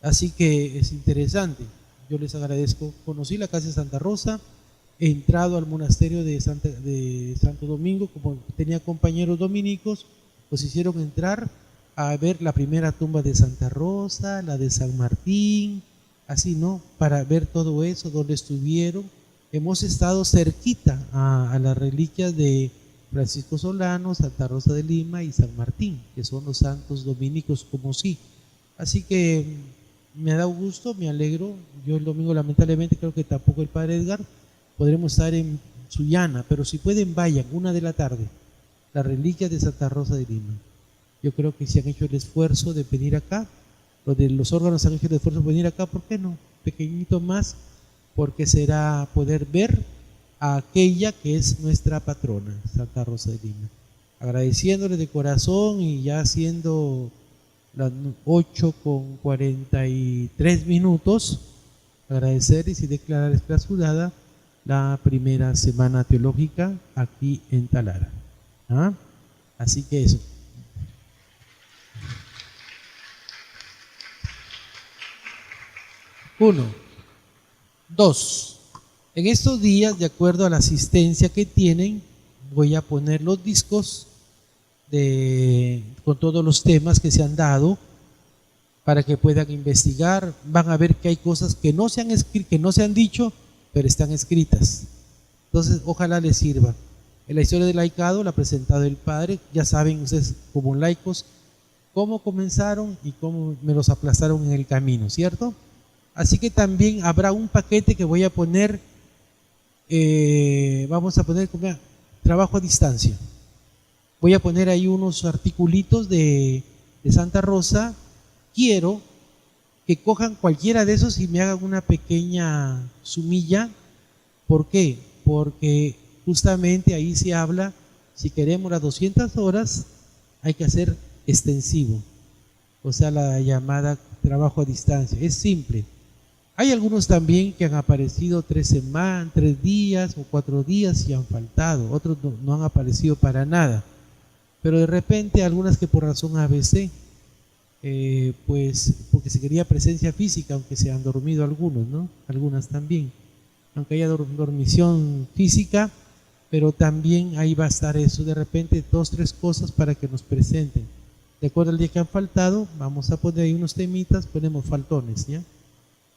Así que es interesante. Yo les agradezco. Conocí la casa de Santa Rosa, he entrado al monasterio de Santo Domingo, como tenía compañeros dominicos, pues hicieron entrar a ver la primera tumba de Santa Rosa, la de San Martín, así, ¿no? Para ver todo eso, donde estuvieron. Hemos estado cerquita a las reliquias de Francisco Solano, Santa Rosa de Lima y San Martín, que son los santos dominicos como sí. Así que me ha dado gusto, me alegro. Yo el domingo lamentablemente creo que tampoco el padre Edgar podremos estar en Sullana, pero si pueden vayan, 1 de la tarde, las reliquias de Santa Rosa de Lima. Yo creo que si han hecho el esfuerzo de venir acá, los órganos han hecho el esfuerzo de venir acá, ¿por qué no? Pequeñito más, porque será poder ver a aquella que es nuestra patrona, Santa Rosa de Lima. Agradeciéndole de corazón y ya siendo las 8:43, agradecerles y declararles clausurada la primera semana teológica aquí en Talara. ¿Ah? Así que eso. Uno. 2. En estos días, de acuerdo a la asistencia que tienen, voy a poner los discos con todos los temas que se han dado para que puedan investigar. Van a ver que hay cosas que no se han dicho, pero están escritas. Entonces, ojalá les sirva. En la historia del laicado la ha presentado el padre. Ya saben ustedes, como laicos, cómo comenzaron y cómo me los aplazaron en el camino, ¿cierto? Así que también habrá un paquete que voy a poner, vamos a poner como trabajo a distancia. Voy a poner ahí unos articulitos de Santa Rosa. Quiero que cojan cualquiera de esos y me hagan una pequeña sumilla. ¿Por qué? Porque justamente ahí se habla, si queremos las 200 horas, hay que hacer extensivo. O sea, la llamada trabajo a distancia. Es simple. Hay algunos también que han aparecido 3 semanas, 3 días o 4 días y han faltado. Otros no han aparecido para nada. Pero de repente algunas que por razón ABC, pues porque se quería presencia física, aunque se han dormido algunos, ¿no? Algunas también. Aunque haya dormición física, pero también ahí va a estar eso. De repente 2, 3 cosas para que nos presenten. De acuerdo al día que han faltado, vamos a poner ahí unos temitas, ponemos faltones, ¿ya?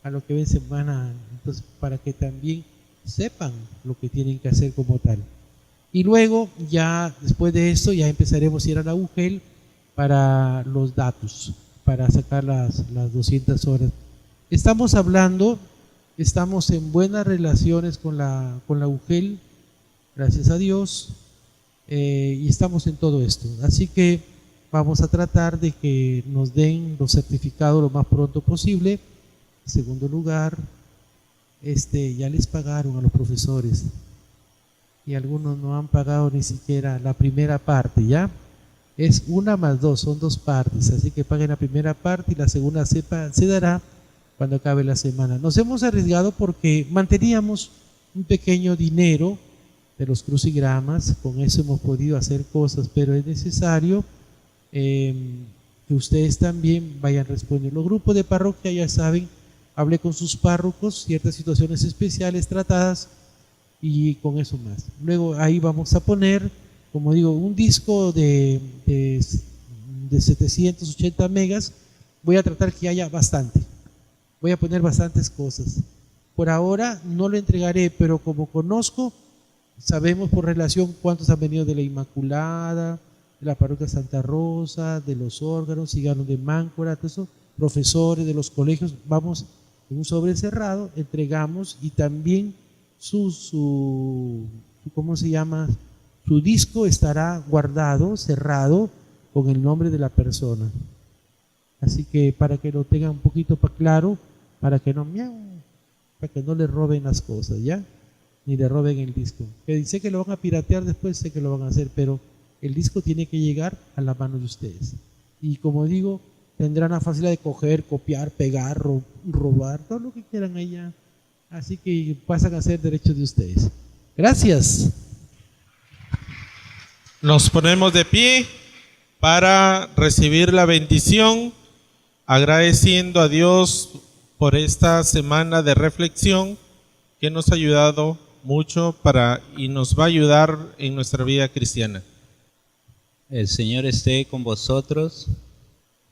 A lo que ven semana, entonces para que también sepan lo que tienen que hacer como tal. Y luego ya después de esto ya empezaremos a ir a la UGEL para los datos, para sacar las 200 horas. Estamos en buenas relaciones con la UGEL, gracias a Dios, y estamos en todo esto. Así que vamos a tratar de que nos den los certificados lo más pronto posible. En segundo lugar, ya les pagaron a los profesores y algunos no han pagado ni siquiera la primera parte, ¿ya? Es 1 más 2, son 2 partes, así que paguen la primera parte y la segunda se dará cuando acabe la semana. Nos hemos arriesgado porque manteníamos un pequeño dinero de los crucigramas, con eso hemos podido hacer cosas, pero es necesario que ustedes también vayan respondiendo. Los grupos de parroquia ya saben, hablé con sus párrocos, ciertas situaciones especiales tratadas y con eso más. Luego ahí vamos a poner, como digo, un disco de 780 megas. Voy a tratar que haya bastante. Voy a poner bastantes cosas. Por ahora no lo entregaré, pero como conozco, sabemos por relación cuántos han venido de la Inmaculada, de la parroquia Santa Rosa, de los órganos, ciganos de Máncora, todo eso, profesores de los colegios. Vamos en un sobre cerrado, entregamos y también ¿cómo se llama? Su disco estará guardado, cerrado, con el nombre de la persona. Así que para que lo tengan un poquito claro, para que no le roben las cosas, ¿ya? Ni le roben el disco. Que dice que lo van a piratear después, sé que lo van a hacer, pero el disco tiene que llegar a las manos de ustedes. Y como digo, tendrán la facilidad de coger, copiar, pegar, robar, todo lo que quieran allá. Así que pasan a ser derechos de ustedes. Gracias. Nos ponemos de pie para recibir la bendición, agradeciendo a Dios por esta semana de reflexión que nos ha ayudado mucho y nos va a ayudar en nuestra vida cristiana. El Señor esté con vosotros.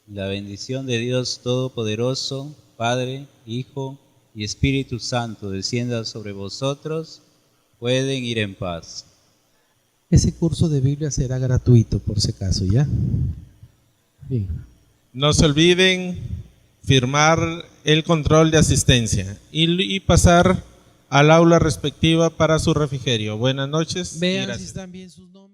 La bendición de Dios Todopoderoso, Padre, Hijo y Espíritu Santo descienda sobre vosotros. Pueden ir en paz. Ese curso de Biblia será gratuito, por si acaso, ¿ya? Bien. No se olviden firmar el control de asistencia y pasar al aula respectiva para su refrigerio. Buenas noches. y Vean si gracias. están bien sus nombres.